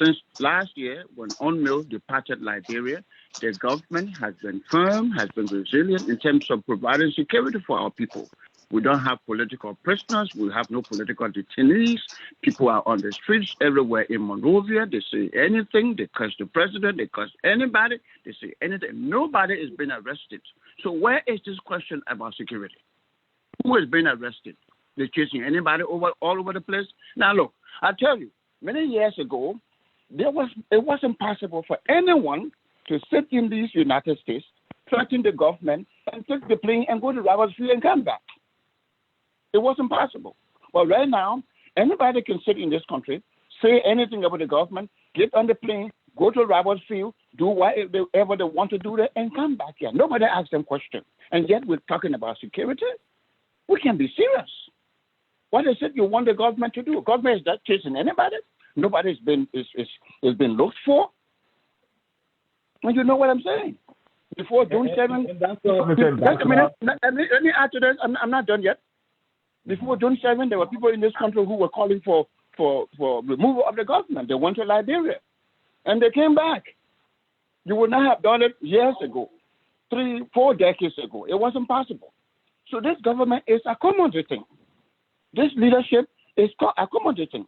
since last year when UNMIL departed Liberia. The government has been firm, has been resilient in terms of providing security for our people. We don't have political prisoners. We have no political detainees. People are on the streets everywhere in Monrovia. They say anything. They curse the president. They curse anybody. They say anything. Nobody has been arrested. So where is this question about security? Who has been arrested? They're chasing anybody all over the place. Now, look, I tell you, many years ago, it wasn't possible for anyone to sit in these United States, threaten the government, and take the plane and go to Robertsville and come back. It wasn't possible. But right now, anybody can sit in this country, say anything about the government, get on the plane, go to Robertsville, do whatever they want to do there, and come back here. Nobody asks them questions. And yet we're talking about security. We can be serious. What is it you want the government to do? Government is not chasing anybody. Nobody's been looked for. And you know what I'm saying? Before June 7th, just a minute, let me add to this. I'm not done yet. Before June 7th, there were people in this country who were calling for removal of the government. They went to Liberia, and they came back. You would not have done it years ago, 3-4 decades ago. It wasn't possible. So this government is accommodating. This leadership is accommodating.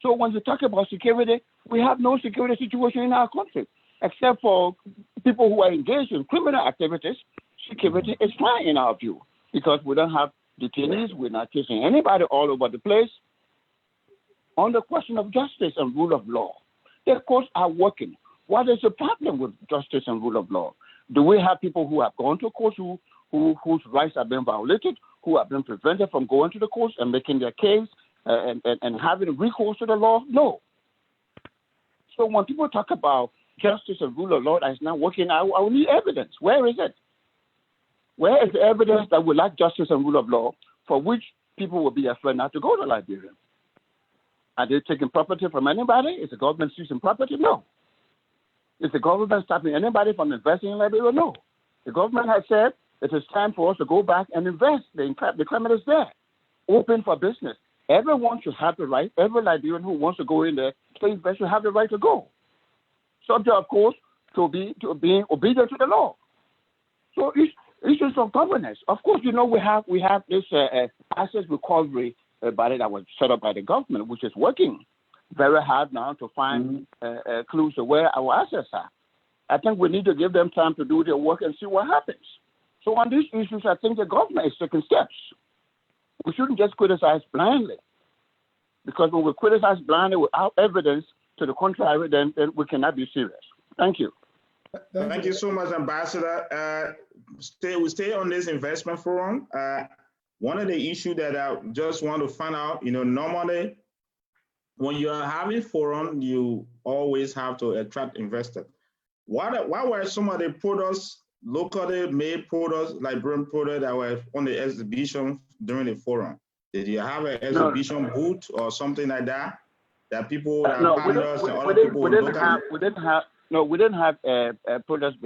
So when you talk about security, we have no security situation in our country, except for people who are engaged in criminal activities. Security is fine in our view because we don't have detainees. We're not chasing anybody all over the place. On the question of justice and rule of law, the courts are working. What is the problem with justice and rule of law? Do we have people who have gone to courts whose rights have been violated, who have been prevented from going to the courts and making their case and having recourse to the law? No. So when people talk about justice and rule of law that is not working, I will need evidence. Where is it? Where is the evidence that we lack justice and rule of law for which people will be afraid not to go to Liberia? Are they taking property from anybody? Is the government seizing property? No. Is the government stopping anybody from investing in Liberia? No. The government has said it is time for us to go back and invest. The climate is there, open for business. Everyone should have the right, every Liberian who wants to go in there to invest should have the right to go. Subject, of course, to being obedient to the law. So issues of governance. Of course, you know, we have this asset recovery body that was set up by the government, which is working very hard now to find clues to where our assets are. I think we need to give them time to do their work and see what happens. So on these issues, I think the government is taking steps. We shouldn't just criticize blindly, because when we criticize blindly without evidence to the contrary, then we cannot be serious. Thank you. Thank you so much, Ambassador. We stay on this investment forum. One of the issues that I just want to find out, normally when you are having forum, you always have to attract investors. What were some of the products, locally made products, Liberian products that were on the exhibition during the forum? Did you have an exhibition booth or something like that? That people, that partners and other people would look at? We didn't have products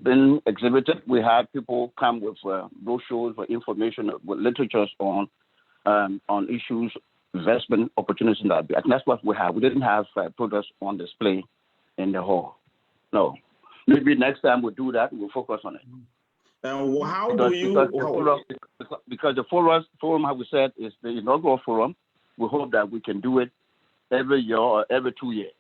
been exhibited. We had people come with brochures for information, with literatures on issues, investment opportunities in that. And that's what we have. We didn't have products on display in the hall. No. Maybe next time we'll do that. We'll focus on it. And how because the forum, how we said, is the inaugural forum. We hope that we can do it every year or every 2 years.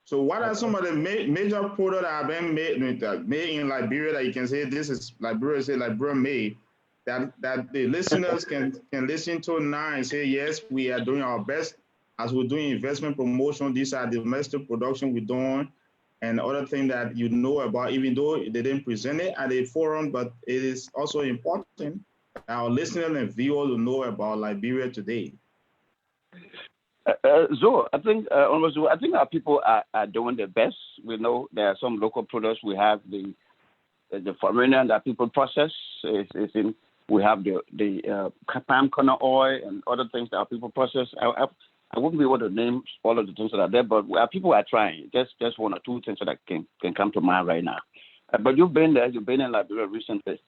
So what are some of the major products that have been made in Liberia that you can say this is Liberia made, that the listeners can listen to now and say, yes, we are doing our best as we're doing investment promotion. These are domestic production we're doing and other things that you know about, even though they didn't present it at a forum, but it is also important that our listeners and viewers will know about Liberia today. Zoe, I think our people are doing their best. We know there are some local products. We have the farina that people process. We have the palm kernel oil and other things that our people process. I wouldn't be able to name all of the things that are there, but our people are trying. Just one or two things that can come to mind right now. But you've been there. You've been in Liberia recently.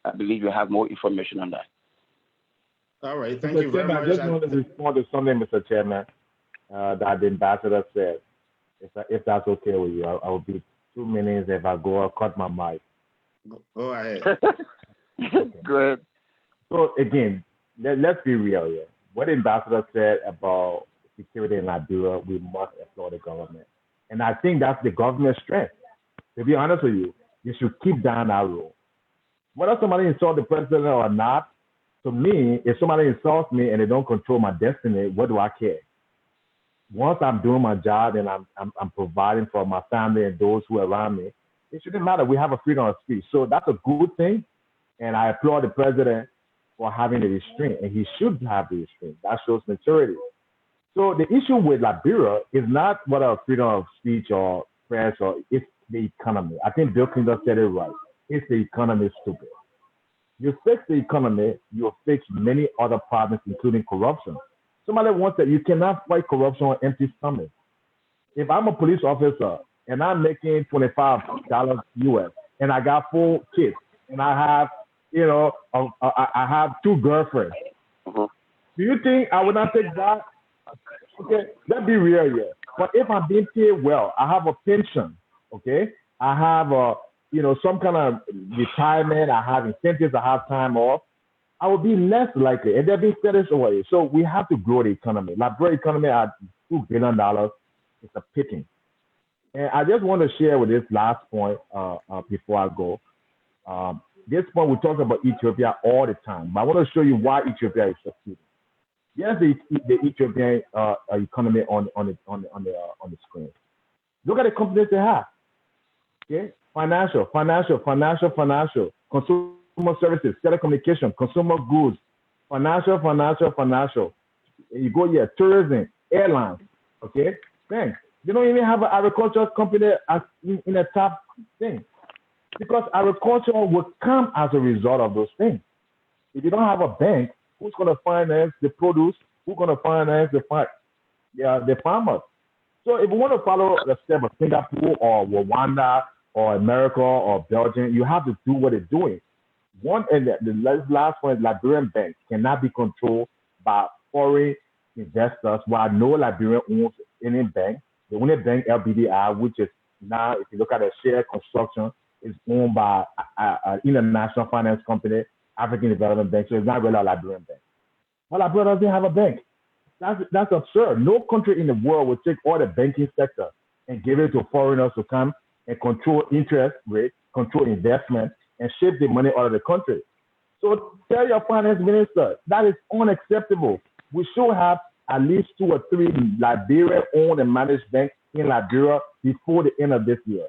I believe you have more information on that. All right, thank you very much. I just want to respond to something, Mr. Chairman, that the ambassador said. If that's okay with you, I will be 2 minutes. If I go, I'll cut my mic. Go ahead. Go ahead. So again, let's be real here. What the ambassador said about security in Liberia, we must applaud the government. And I think that's the government's strength. To be honest with you, you should keep down that road. Whether somebody insult the president or not, to me, if somebody insults me and they don't control my destiny, what do I care? Once I'm doing my job and I'm providing for my family and those who are around me, it shouldn't matter. We have a freedom of speech. So that's a good thing. And I applaud the president for having the restraint. And he should have the restraint. That shows maturity. So the issue with Liberia is not whether freedom of speech or press, or it's the economy. I think Bill Clinton said it right. It's the economy, stupid. You fix the economy, you'll fix many other problems, including corruption. Somebody once said you cannot fight corruption on empty stomach. If I'm a police officer and I'm making $25 US and I got 4 kids and I have, I have 2 girlfriends, do you think I would not take that? Okay, let's be real here. But if I'm being paid well, I have a pension, okay? I have some kind of retirement, I have incentives, I have time off, I would be less likely, and they're being fetish away. So we have to grow the economy. Liberia economy at $2 billion is a picking. And I just want to share with this last point before I go. This point, we talk about Ethiopia all the time, but I want to show you why Ethiopia is succeeding. Here's the Ethiopian economy on the screen. Look at the companies they have. Okay, financial, consumer services, telecommunication, consumer goods, financial. You go here, tourism, airlines. Okay, thanks. They don't even have an agricultural company in a top thing, because agriculture will come as a result of those things. If you don't have a bank, who's going to finance the produce? Who's going to finance the farmers? So if we want to follow the step of Singapore or Rwanda or America or Belgium, you have to do what they're doing. One, and the last one is Liberian banks cannot be controlled by foreign investors, while no Liberian owns any bank. The only bank, LBDI, which is now, if you look at the share construction, is owned by an international finance company, African Development Bank, so it's not really a Liberian bank. Well, Liberia doesn't have a bank. That's absurd. No country in the world would take all the banking sector and give it to foreigners to come and control interest rates, control investment, and ship the money out of the country. So tell your finance minister, that is unacceptable. We should have at least 2 or 3 Liberia-owned and managed banks in Liberia before the end of this year.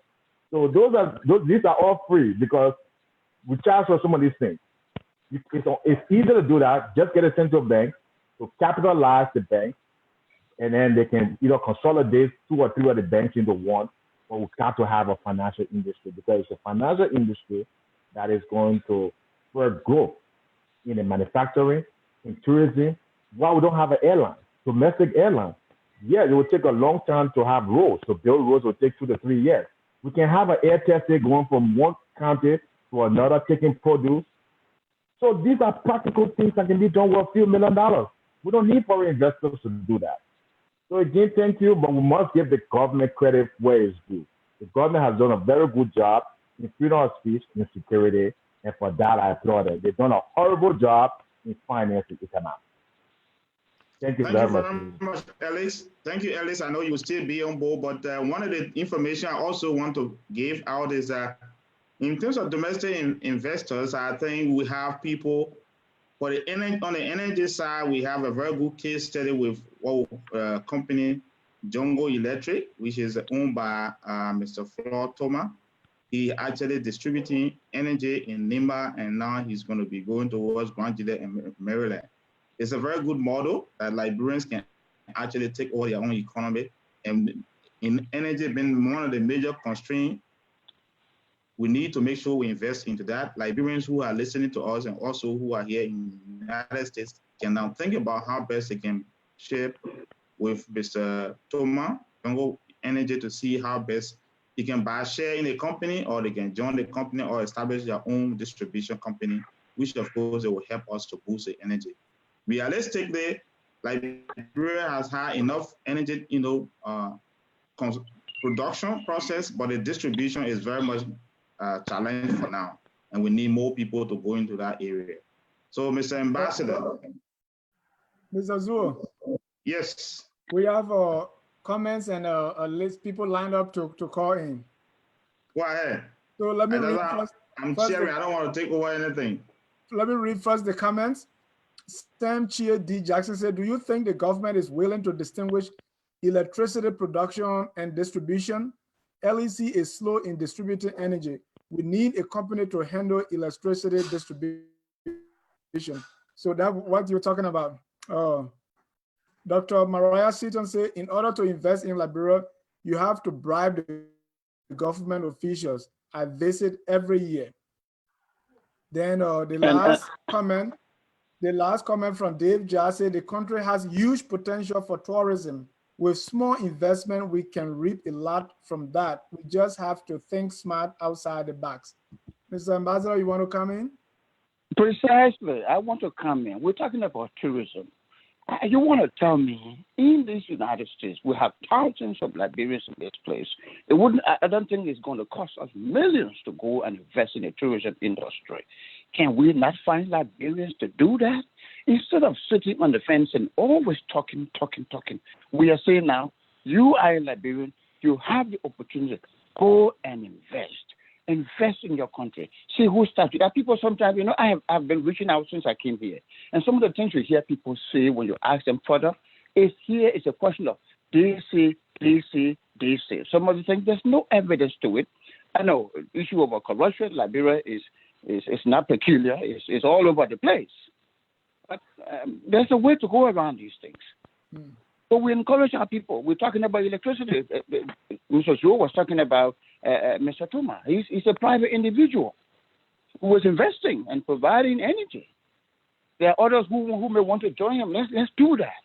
So these are all free because we charge for some of these things. It's easy to do that. Just get a central bank to capitalize the bank, and then they can either consolidate 2 or 3 of the banks into one, but we got to have a financial industry, because it's a financial industry that is going to spur growth in the manufacturing, in tourism. Why we don't have an airline, domestic airline? Yeah, it will take a long time to have roads. To build roads will take 2 to 3 years. We can have an air taxi going from one county to another, taking produce. So these are practical things that can be done with a few $1 million. We don't need foreign investors to do that. So again, thank you, but we must give the government credit where it's due. The government has done a very good job in freedom of speech and security, and for that I applaud them. They've done a horrible job in financing economics. Thank you very much, Ellis. Thank you, Ellis. I know you will still be on board, but one of the information I also want to give out is that in terms of domestic investors, I think we have people on the energy side. We have a very good case study with company Jungle Electric, which is owned by Mr. Floyd Thomas. He actually distributing energy in Lima, and now he's going to be going towards Grand Gila and Maryland. It's a very good model that Liberians can actually take over their own economy. And in energy being one of the major constraints, we need to make sure we invest into that. Liberians who are listening to us and also who are here in the United States can now think about how best they can share with Mr. Thomas, Jungle Energy, to see how best he can buy a share in a company, or they can join the company or establish their own distribution company, which of course it will help us to boost the energy. Realistically, Liberia has had enough energy, production process, but the distribution is very much challenged for now, and we need more people to go into that area. So, Mr. Ambassador. Mr. Zuo. Yes. We have comments and a list people lined up to call in. Go ahead. So let me read first. I'm sharing. I don't want to take over anything. Let me read first the comments. Sam Chia D. Jackson said, do you think the government is willing to distinguish electricity production and distribution? LEC is slow in distributing energy. We need a company to handle electricity distribution. So that's what you're talking about. Dr. Mariah Seaton said, in order to invest in Liberia, you have to bribe the government officials. I visit every year. Then the last comment from Dave Jassy, the country has huge potential for tourism. With small investment, we can reap a lot from that. We just have to think smart outside the box. Mr. Ambassador, you want to come in? Precisely. I want to come in. We're talking about tourism. You want to tell me, in this United States, we have thousands of Liberians in this place. I don't think it's going to cost us millions to go and invest in the tourism industry. Can we not find Liberians to do that? Instead of sitting on the fence and always talking, we are saying now, you are a Liberian, you have the opportunity to go and invest. Invest in your country. See who started. There are people sometimes, I've been reaching out since I came here. And some of the things you hear people say when you ask them further is a question of they say. Some of the things, there's no evidence to it. I know issue of corruption, Liberia is not peculiar. It's all over the place. But there's a way to go around these things. So we encourage our people. We're talking about electricity. Mr. Joe was talking about Mr. Thomas. He's a private individual who was investing and providing energy. There are others who may want to join him. Let's do that.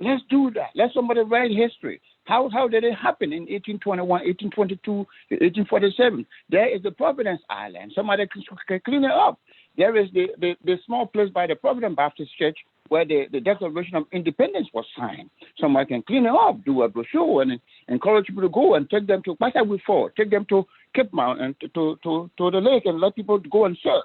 Let's do that. Let somebody write history. How did it happen in 1821, 1822, 1847? There is the Providence Island. Somebody can clean it up. There is the small place by the Providence Baptist Church where the Declaration of Independence was signed. Somebody can clean it up, do a brochure, and encourage people to go and take them to take them to Cape Mount and to the lake and let people go and surf.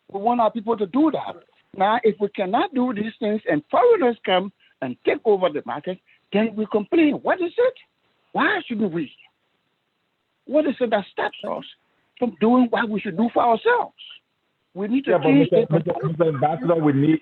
We want our people to do that. Now, if we cannot do these things and foreigners come and take over the market, then we complain. What is it? Why shouldn't we? What is it that stops us from doing what we should do for ourselves? We need to change Mr. Ambassador, we need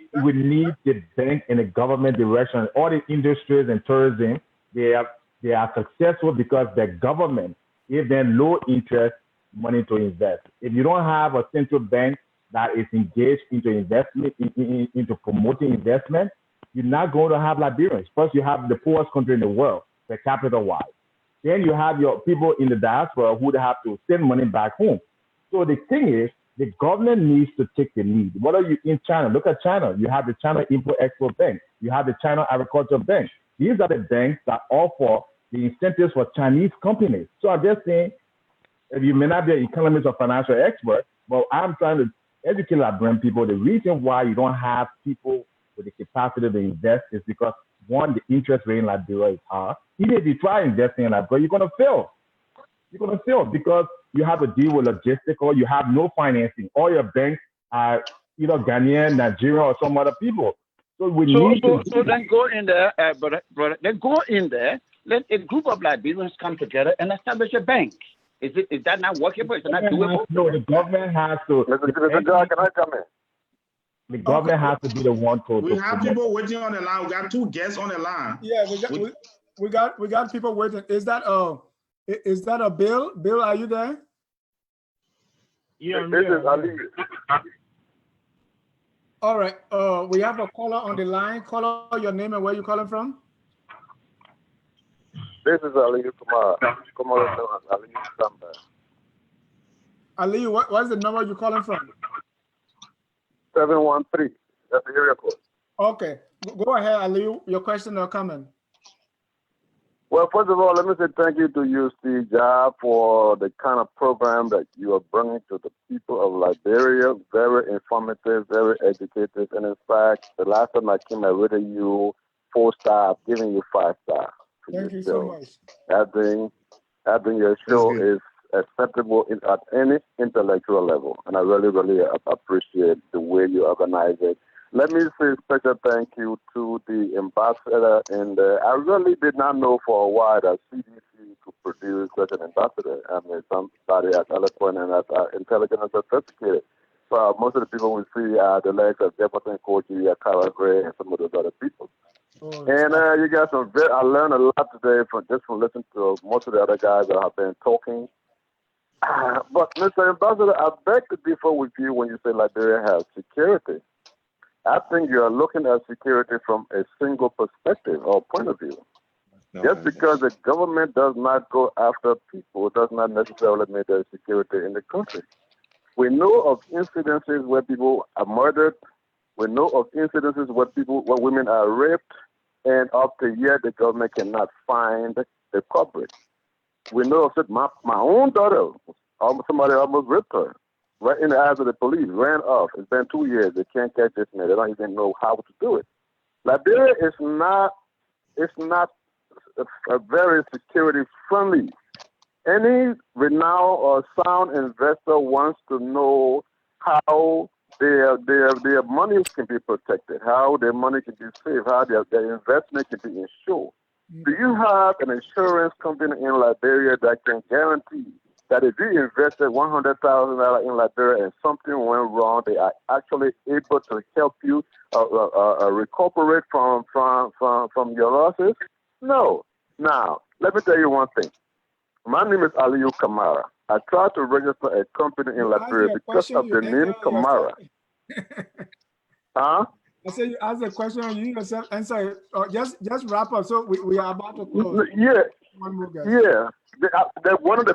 the bank in the government direction. All the industries and tourism, they are successful because the government gave them low interest money to invest. If you don't have a central bank that is engaged into investment, into promoting investment, you're not going to have Liberians. First, you have the poorest country in the world, per capita wise. Then you have your people in the diaspora who have to send money back home. So the thing is, the government needs to take the lead. What are you in China? Look at China. You have the China Import-Export Bank. You have the China Agriculture Bank. These are the banks that offer the incentives for Chinese companies. So I'm just saying, if you may not be an economist or financial expert, but I'm trying to educate Liberian people. The reason why you don't have people with the capacity to invest is because, one, the interest rate in Liberia is high. Even if you try investing in Liberia, you're going to fail. You're going to fail because you have to deal with logistical, you have no financing. All your banks are either Ghanaian, Nigeria, or some other people. So we need to. So then go in there, brother, then go in there, let a group of Liberians come together and establish a bank. Is that not workable? Is it not doable? No, the government has to. Mr. John, can I come in? The government has to be the one to. We have people waiting on the line. We got 2 guests on the line. Yeah, we got people waiting. Is that a Bill? Bill, are you there? Yeah, this is Ali. All right. We have a caller on the line. Caller, your name and where you calling from? This is Ali Kumar. Ali, what's the number you calling from? 713. That's the area code. Okay. Go ahead, Ali. Your question or comment? Well, first of all, let me say thank you to you, Steve Job, for the kind of program that you are bringing to the people of Liberia. Very informative, very educated. And in fact, the last time I came, I rated you 4-star. I'm giving you 5-star. Thank you so much. I think your show is acceptable at any intellectual level. And I really, really appreciate the way you organize it. Let me say a special thank you to the ambassador. And I really did not know for a while that CDC could produce such an ambassador. I mean, somebody as eloquent and as intelligent and sophisticated. So most of the people we see are the likes of Jefferson Koji, Cara Gray, and some of those other people. And you guys I learned a lot today from listening to most of the other guys that have been talking. But Mr. Ambassador, I beg to differ with you when you say Liberia has security. I think you are looking at security from a single perspective or point of view. Just because the government does not go after people does not necessarily mean there's security in the country. We know of incidences where people are murdered. We know of incidences where women are raped, and up to yet the government cannot find the culprit. We know of it. My own daughter, somebody almost raped her right in the eyes of the police, ran off. It's been 2 years. They can't catch this man. They don't even know how to do it. Liberia is not a very security friendly. Any renowned or sound investor wants to know how their money can be protected, how their money can be saved, how their investment can be insured. Do you have an insurance company in Liberia that can guarantee that if you invested $100,000 in Liberia and something went wrong, they are actually able to help you recuperate from your losses? No. Now, let me tell you one thing. My name is Aliyu Kamara. I tried to register a company in Liberia because of the name Kamara. Huh? I said you ask a question and you yourself answer it. Just wrap up. So we are about to close. Yeah. One more guy. Yeah. One of the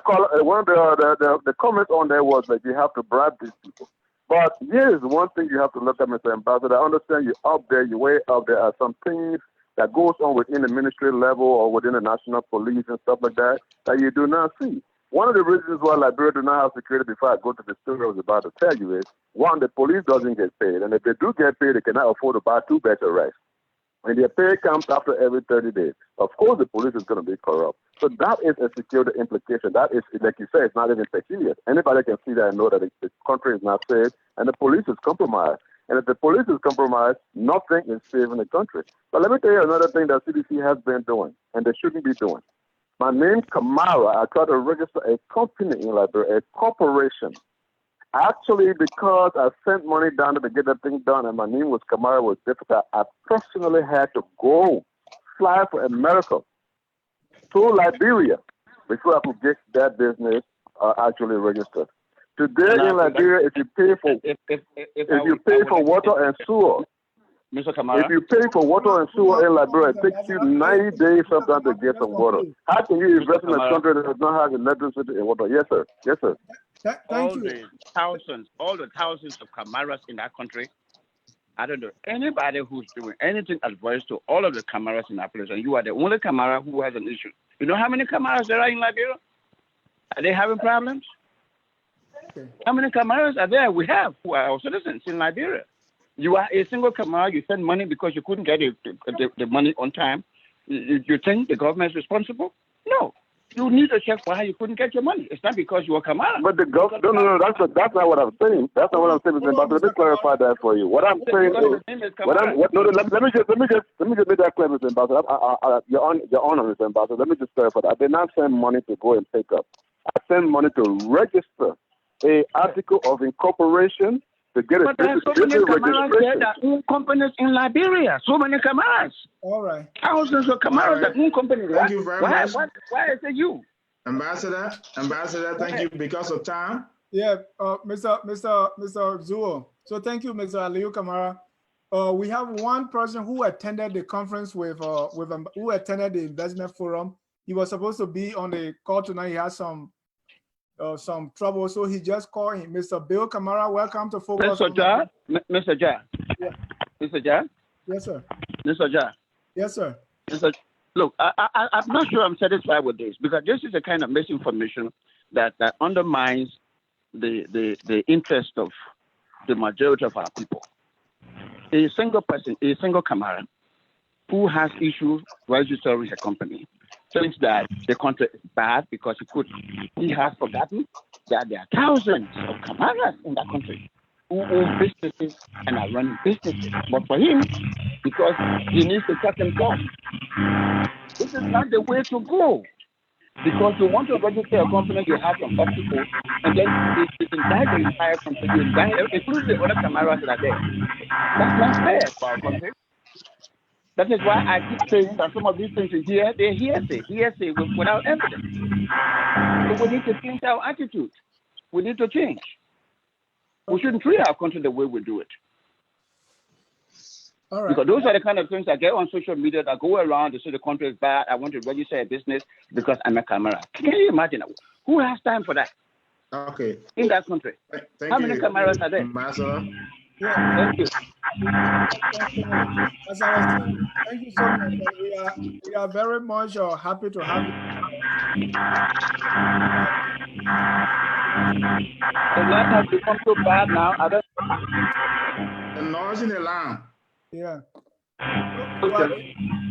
comments on there was that you have to bribe these people. But here's one thing you have to look at, Mr. Ambassador. I understand you're up there, you're way up there. Are some things that goes on within the ministry level or within the national police and stuff like that you do not see. One of the reasons why Liberia do not have security, before I go to the story I was about to tell you, is one, the police doesn't get paid. And if they do get paid, they cannot afford to buy 2 bags of rice. And their pay comes after every 30 days. Of course, the police is going to be corrupt. So that is a security implication. That is, like you say, it's not even peculiar. Anybody can see that and know that the country is not safe and the police is compromised. And if the police is compromised, nothing is safe in the country. But let me tell you another thing that CDC has been doing, and they shouldn't be doing. My name Kamara. I tried to register a company in Liberia, a corporation. Actually, because I sent money down to get that thing done, and my name was Kamara, was difficult, I personally had to fly for America to Liberia before I could get that business actually registered. Today in Liberia, if you pay for water and sewer, Mr. Kamara, if you pay for water and sewer in Liberia, it takes you 90 days sometimes to get some water. How can you invest in a country that does not have electricity and water? Yes, sir. Yes, sir. All the thousands of Kamaras in that country, I don't know anybody who's doing anything adverse to all of the Kamaras in that place, and you are the only Kamara who has an issue. You know how many Kamaras there are in Liberia? Are they having problems? Okay. How many Kamaras are there? We have who are our citizens in Liberia. You are a single Kamara, you send money because you couldn't get the money on time. You think the government is responsible? No. You need to check for how you couldn't get your money. It's not because you are Kamara. But the government, no, that's not what I'm saying. That's not what I'm saying, Mr. Ambassador. Let me clarify that for you. What I'm saying is, let me just make that clear, Mr. Ambassador. Your Honor, Mr. Ambassador. Let me just clarify that. I did not send money to go and pick up. I sent money to register a article of incorporation to get a business registration. That own companies in Liberia. So many Kamaras. All right. Thousands of Kamaras that own companies. Thank you very much. Why is it you? Ambassador, thank you because of time. Yeah, Mr. Zuo. So thank you, Mr. Aliyu Kamara. We have one person who attended the conference who attended the investment forum. He was supposed to be on the call tonight. He has some trouble, so he just called him. Mr. Bill Kamara, welcome to Focus. Mr. Ja. Yeah. Mr. Ja. Yes, sir. Mr. Ja. Yes, sir. Look, I'm not sure I'm satisfied with this, because this is a kind of misinformation that undermines the interest of the majority of our people. A single person, a single Kamara, who has issues registering a company, thinks that the country is bad because he has forgotten that there are thousands of Kamaras in that country who own businesses and are running businesses. But for him, because he needs to check himself, this is not the way to go. Because you want to register a company, you have some obstacles, and then you indict the entire country, you indict, including the other Kamaras that are there. That's not fair for our country. That is why I keep saying that some of these things here, they're hearsay without evidence. So we need to change our attitude. We need to change. We shouldn't treat our country the way we do it. All right. Because those are the kind of things I get on social media that go around to say the country is bad. I want to register a business because I'm a Kamara. Can you imagine? Who has time for that? Okay. In that country. How many Kamaras are there? Ambassador. Yeah. Thank you. As I was saying, thank you so much. We are very much happy to have you. The land has become so bad now. The noise in the land. Yeah. We are the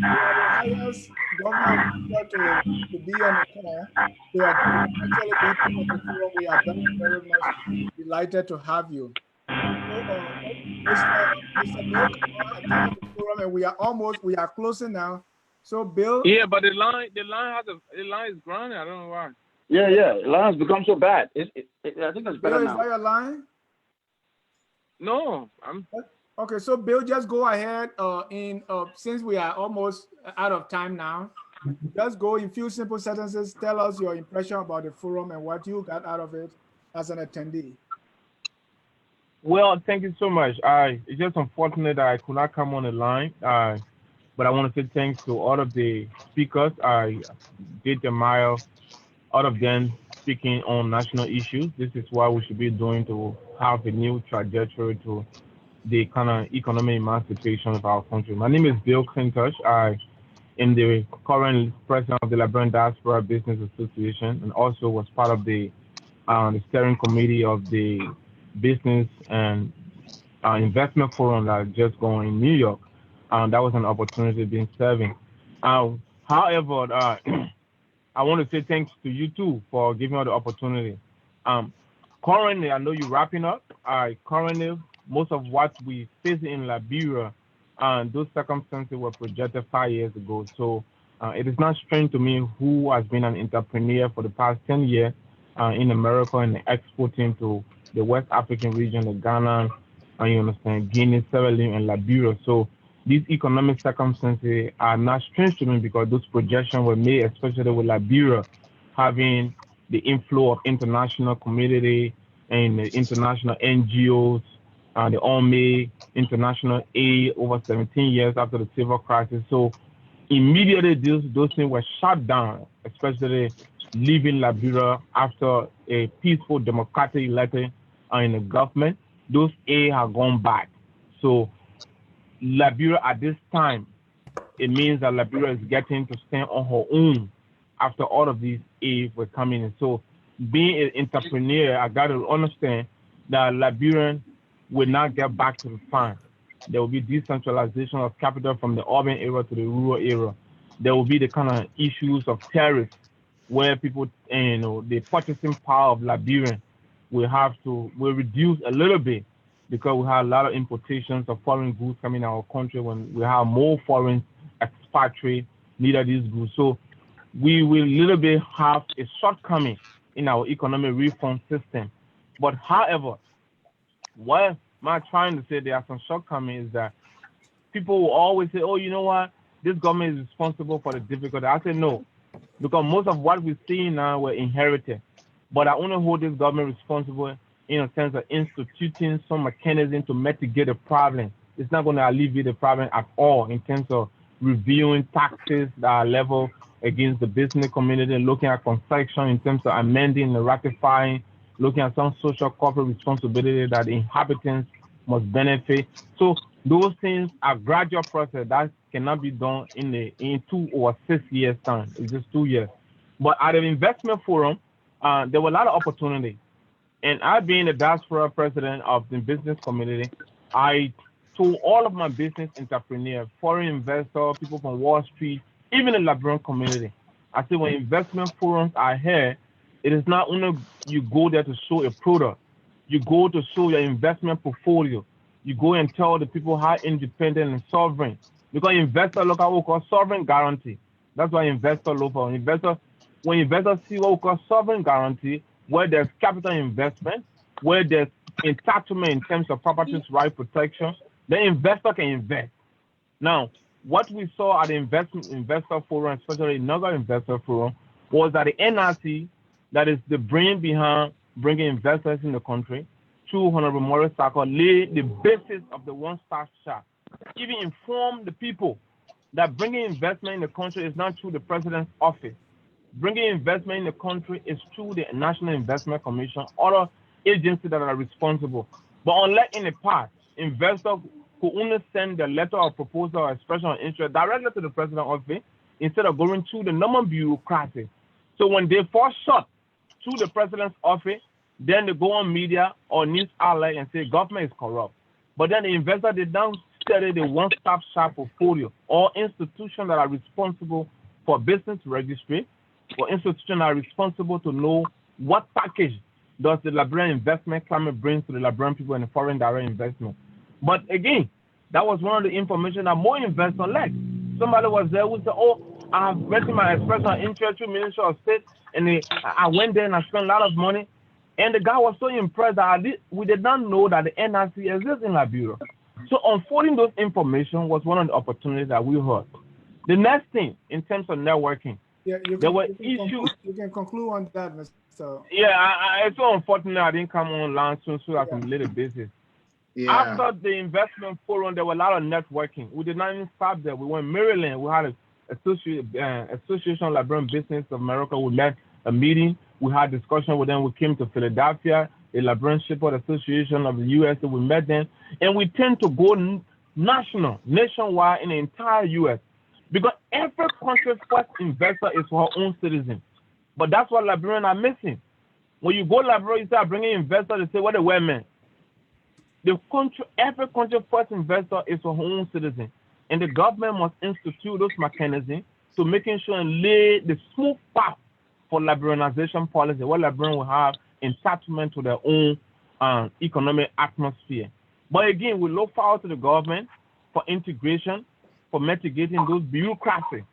highest government to be on the call. We are actually being on the forum. We are very much delighted to have you. Mr. Bill, attended the forum, and we are closing now. So Bill. Yeah, but the line is grinding. I don't know why. Yeah. The line has become so bad. I think it's better Bill, now. Is that your line? No, Okay, so Bill, just go ahead. Since we are almost out of time now, just go in few simple sentences. Tell us your impression about the forum and what you got out of it as an attendee. Well, thank you so much. It's just unfortunate that I could not come on the line, but I want to say thanks to all of the speakers. I did admire all of them speaking on national issues. This is what we should be doing to have a new trajectory to the kind of economic emancipation of our country. My name is Bill Clintosh. I am the current president of the Liberian Diaspora Business Association, and also was part of the steering committee of the Business and Investment Forum that just going in New York. That was an opportunity being serving. However, I want to say thanks to you too for giving me the opportunity. Currently, I know you're wrapping up. Currently, most of what we face in Liberia, those circumstances were projected 5 years ago. So it is not strange to me who has been an entrepreneur for the past 10 years in America and exporting to the West African region, the Ghana, you understand, Guinea, Sierra Leone, and Liberia. So these economic circumstances are not strange to me because those projections were made, especially with Liberia having the inflow of international community and the international NGOs, the OMA, international aid over 17 years after the civil crisis. So immediately those things were shut down, especially leaving Liberia after a peaceful democratic election in the government. Those aid have gone back. So Liberia at this time, it means that Liberia is getting to stand on her own after all of these aid were coming in. So being an entrepreneur, I got to understand that Liberian will not get back to the farm. There will be decentralization of capital from the urban area to the rural area. There will be the kind of issues of tariffs where people, the purchasing power of Liberian will reduce a little bit because we have a lot of importations of foreign goods coming in our country when we have more foreign expatriates needed these goods. So we will little bit have a shortcoming in our economic reform system. But however, what I'm trying to say, there are some shortcomings is that people will always say, oh, you know what, this government is responsible for the difficulty. I say no, because most of what we're seeing now were inherited. But I only hold this government responsible in a sense of instituting some mechanism to mitigate the problem. It's not going to alleviate the problem at all in terms of reviewing taxes that are leveled against the business community, looking at concession in terms of amending and ratifying, looking at some social corporate responsibility that the inhabitants must benefit. So those things are gradual process that cannot be done in 2 or 6 years time. It's just 2 years. But at the investment forum, there were a lot of opportunity. And I being the diaspora president of the business community, I told all of my business entrepreneurs, foreign investors, people from Wall Street, even the Liberian community, I said when investment forums are here, it is not only you go there to show a product, you go to show your investment portfolio. You go and tell the people how independent and sovereign. Because investors look at what we call sovereign guarantee. That's why investors look for when investors see what we call sovereign guarantee, where there's capital investment, where there's entitlement in terms of property right protection, the investor can invest. Now, what we saw at the investor forum, especially another investor forum, was that the NYC, that is the brain behind bringing investors in the country, through Honorable Maurice Sarko, laid the basis of the one-stop shop. Even inform the people that bringing investment in the country is not through the president's office. Bringing investment in the country is through the National Investment Commission, other agencies that are responsible. But unlike in the past, investors could only send the letter of proposal or expression of interest directly to the president's office instead of going through the normal bureaucracy. So when they fall short through the president's office, then they go on media or news outlet and say government is corrupt. But then the investor, they don't study the one-stop shop portfolio or institutions that are responsible for business registry, or institutions that are responsible to know what package does the Liberian investment climate bring to the Liberian people and the foreign direct investment. But again, that was one of the information that more investors lacked. Somebody was there who said, oh, I've written my expression of interest to Ministry of State, and I went there and I spent a lot of money. And the guy was so impressed that we did not know that the NRC exists in Liberia. So unfolding those information was one of the opportunities that we heard. The next thing, in terms of networking, there were issues. You can conclude on that, Mr. Yeah, it's so unfortunate I didn't come online soon so I can be a little busy. Yeah. After the investment forum, there were a lot of networking. We did not even stop there. We went to Maryland. We had an Association of Liberian Business of America. We met a meeting. We had discussion with them. We came to Philadelphia, the Liberian Shipper Association of the U.S. We met them. And we tend to go nationwide in the entire U.S. because every country's first investor is for her own citizens. But that's what Liberians are missing. When you go to Liberia, you start bringing investors, they say, what the women? Every country's first investor is for her own citizens. And the government must institute those mechanisms to making sure and lay the smooth path for liberalization policy, where Liberians will have entitlement to their own economic atmosphere. But again, we look forward to the government for integration, for mitigating those bureaucracy,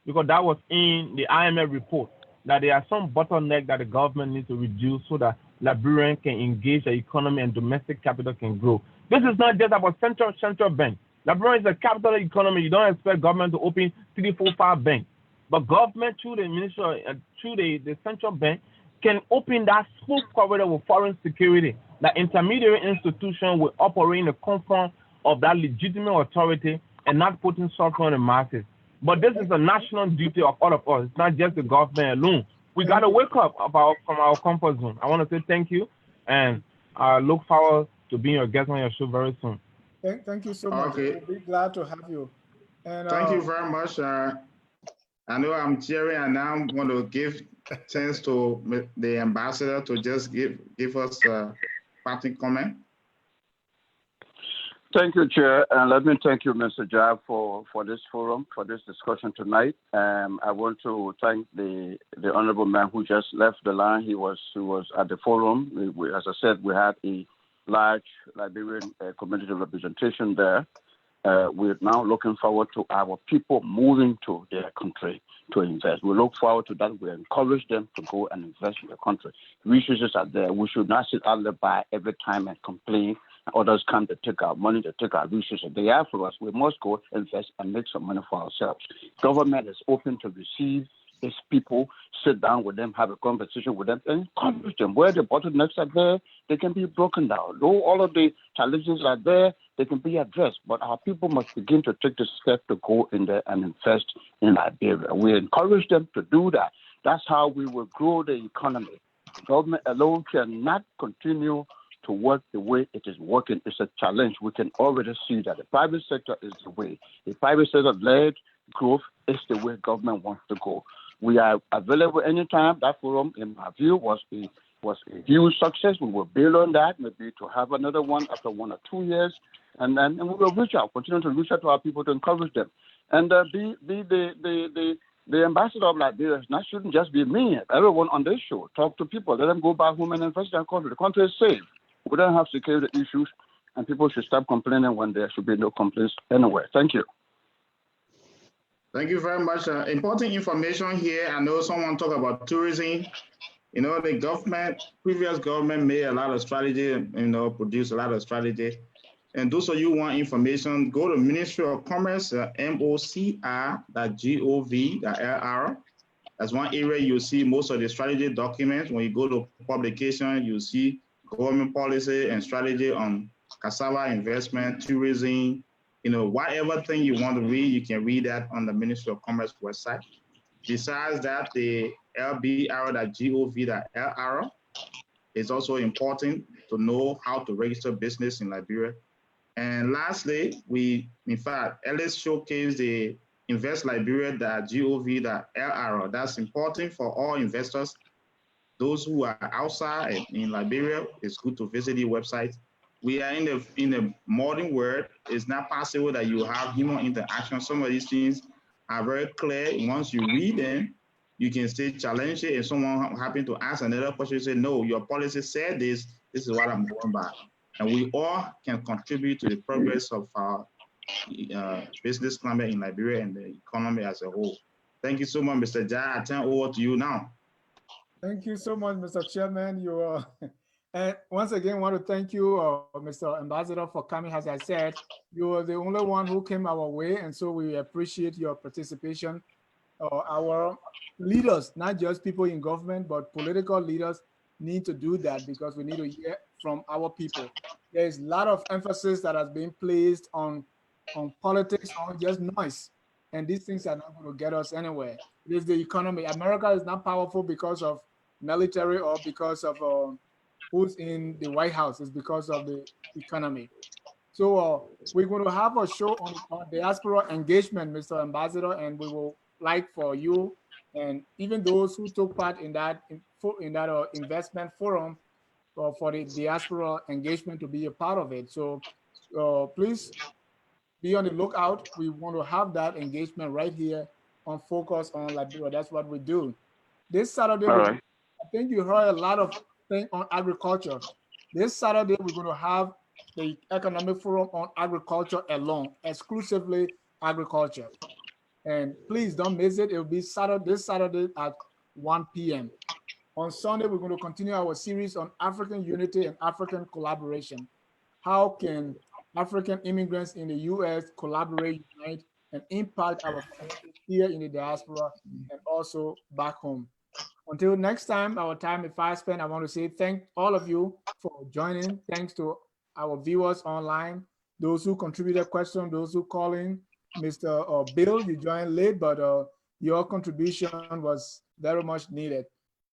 because that was in the IMF report, that there are some bottlenecks that the government needs to reduce so that Liberians can engage the economy and domestic capital can grow. This is not just about central bank. Liberia is a capital economy. You don't expect government to open 3, 4, 5 banks. But government, through the ministry, through the central bank, can open that smooth corridor with foreign security. The intermediary institution will operate in the confines of that legitimate authority and not putting suffering on the masses. But this is a national duty of all of us. It's not just the government alone. We got to wake up from our comfort zone. I want to say thank you, and I look forward to being your guest on your show very soon. Thank you so much. Okay. We'll be glad to have you. And thank you very much. I know I'm cheering, and now I'm going to give chance to the ambassador to just give us a parting comment. Thank you, Chair, and let me thank you, Mr. Jab, for this forum, for this discussion tonight. I want to thank the honorable man who just left the line. He was at the forum. As I said, we had a large Liberian community representation there. We're now looking forward to our people moving to their country to invest. We look forward to that. We encourage them to go and invest in the country. Resources are there. We should not sit out there by every time and complain. Others come to take our money, to take our resources. They are for us. We must go invest and make some money for ourselves. Government is open to receive these people, sit down with them, have a conversation with them, and encourage them. Where the bottlenecks are there, they can be broken down. Though all of the challenges are there, they can be addressed. But our people must begin to take the step to go in there and invest in Liberia. We encourage them to do that. That's how we will grow the economy. Government alone cannot continue to work the way it is working. It's a challenge. We can already see that the private sector is the way. The private sector-led growth is the way government wants to go. We are available anytime. That forum, in my view, was a huge success. We will build on that, maybe to have another one after 1 or 2 years, and then we will reach out, continue to reach out to our people to encourage them, and be the ambassador of Liberia. That shouldn't just be me. Everyone on this show, talk to people, let them go back home and invest in their country. The country is safe. We don't have security issues, and people should stop complaining when there should be no complaints anywhere. Thank you. Thank you very much. Important information here. I know someone talked about tourism. You know, the previous government made a lot of strategy, produced a lot of strategy. And those of you who want information, go to Ministry of Commerce, mocr.gov.lr. That's one area you'll see most of the strategy documents. When you go to publication, you'll see government policy and strategy on cassava investment, tourism, whatever thing you want to read, you can read that on the Ministry of Commerce website. Besides that, the lbr.gov.lr is also important to know how to register business in Liberia. And lastly, let's showcase the investliberia.gov.lr. That's important for all investors. Those who are outside in Liberia, it's good to visit the website. We are in the modern world. It's not possible that you have human interaction. Some of these things are very clear. Once you read them, you can still challenge it. If someone happens to ask another question, you say, no, your policy said this. This is what I'm going by. And we all can contribute to the progress of our business climate in Liberia and the economy as a whole. Thank you so much, Mr. Jai. I turn over to you now. Thank you so much, Mr. Chairman. And once again, I want to thank you, Mr. Ambassador, for coming. As I said, you are the only one who came our way, and so we appreciate your participation. Our leaders, not just people in government, but political leaders, need to do that because we need to hear from our people. There is a lot of emphasis that has been placed on politics, on just noise, and these things are not going to get us anywhere. It is the economy. America is not powerful because of military or because of who's in the White House. It's because of the economy. So we're going to have a show on diaspora engagement, Mr. Ambassador, and we will like for you and even those who took part in that investment forum for the diaspora engagement to be a part of it. So please be on the lookout. We want to have that engagement right here on Focus on Liberia. That's what we do. This Saturday, I think you heard a lot of things on agriculture. This Saturday, we're going to have the economic forum on agriculture alone, exclusively agriculture. And please don't miss it. It will be this Saturday at 1 p.m. On Sunday, we're going to continue our series on African unity and African collaboration. How can African immigrants in the U.S. collaborate, unite, and impact our community here in the diaspora and also back home? Until next time, our time is fast spent. I want to say thank all of you for joining. Thanks to our viewers online, those who contributed questions, those who call in. Mr. Bill, you joined late, but your contribution was very much needed.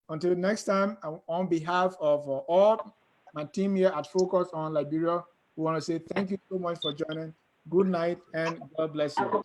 Until next time, on behalf of all my team here at Focus on Liberia, we want to say thank you so much for joining. Good night and God bless you.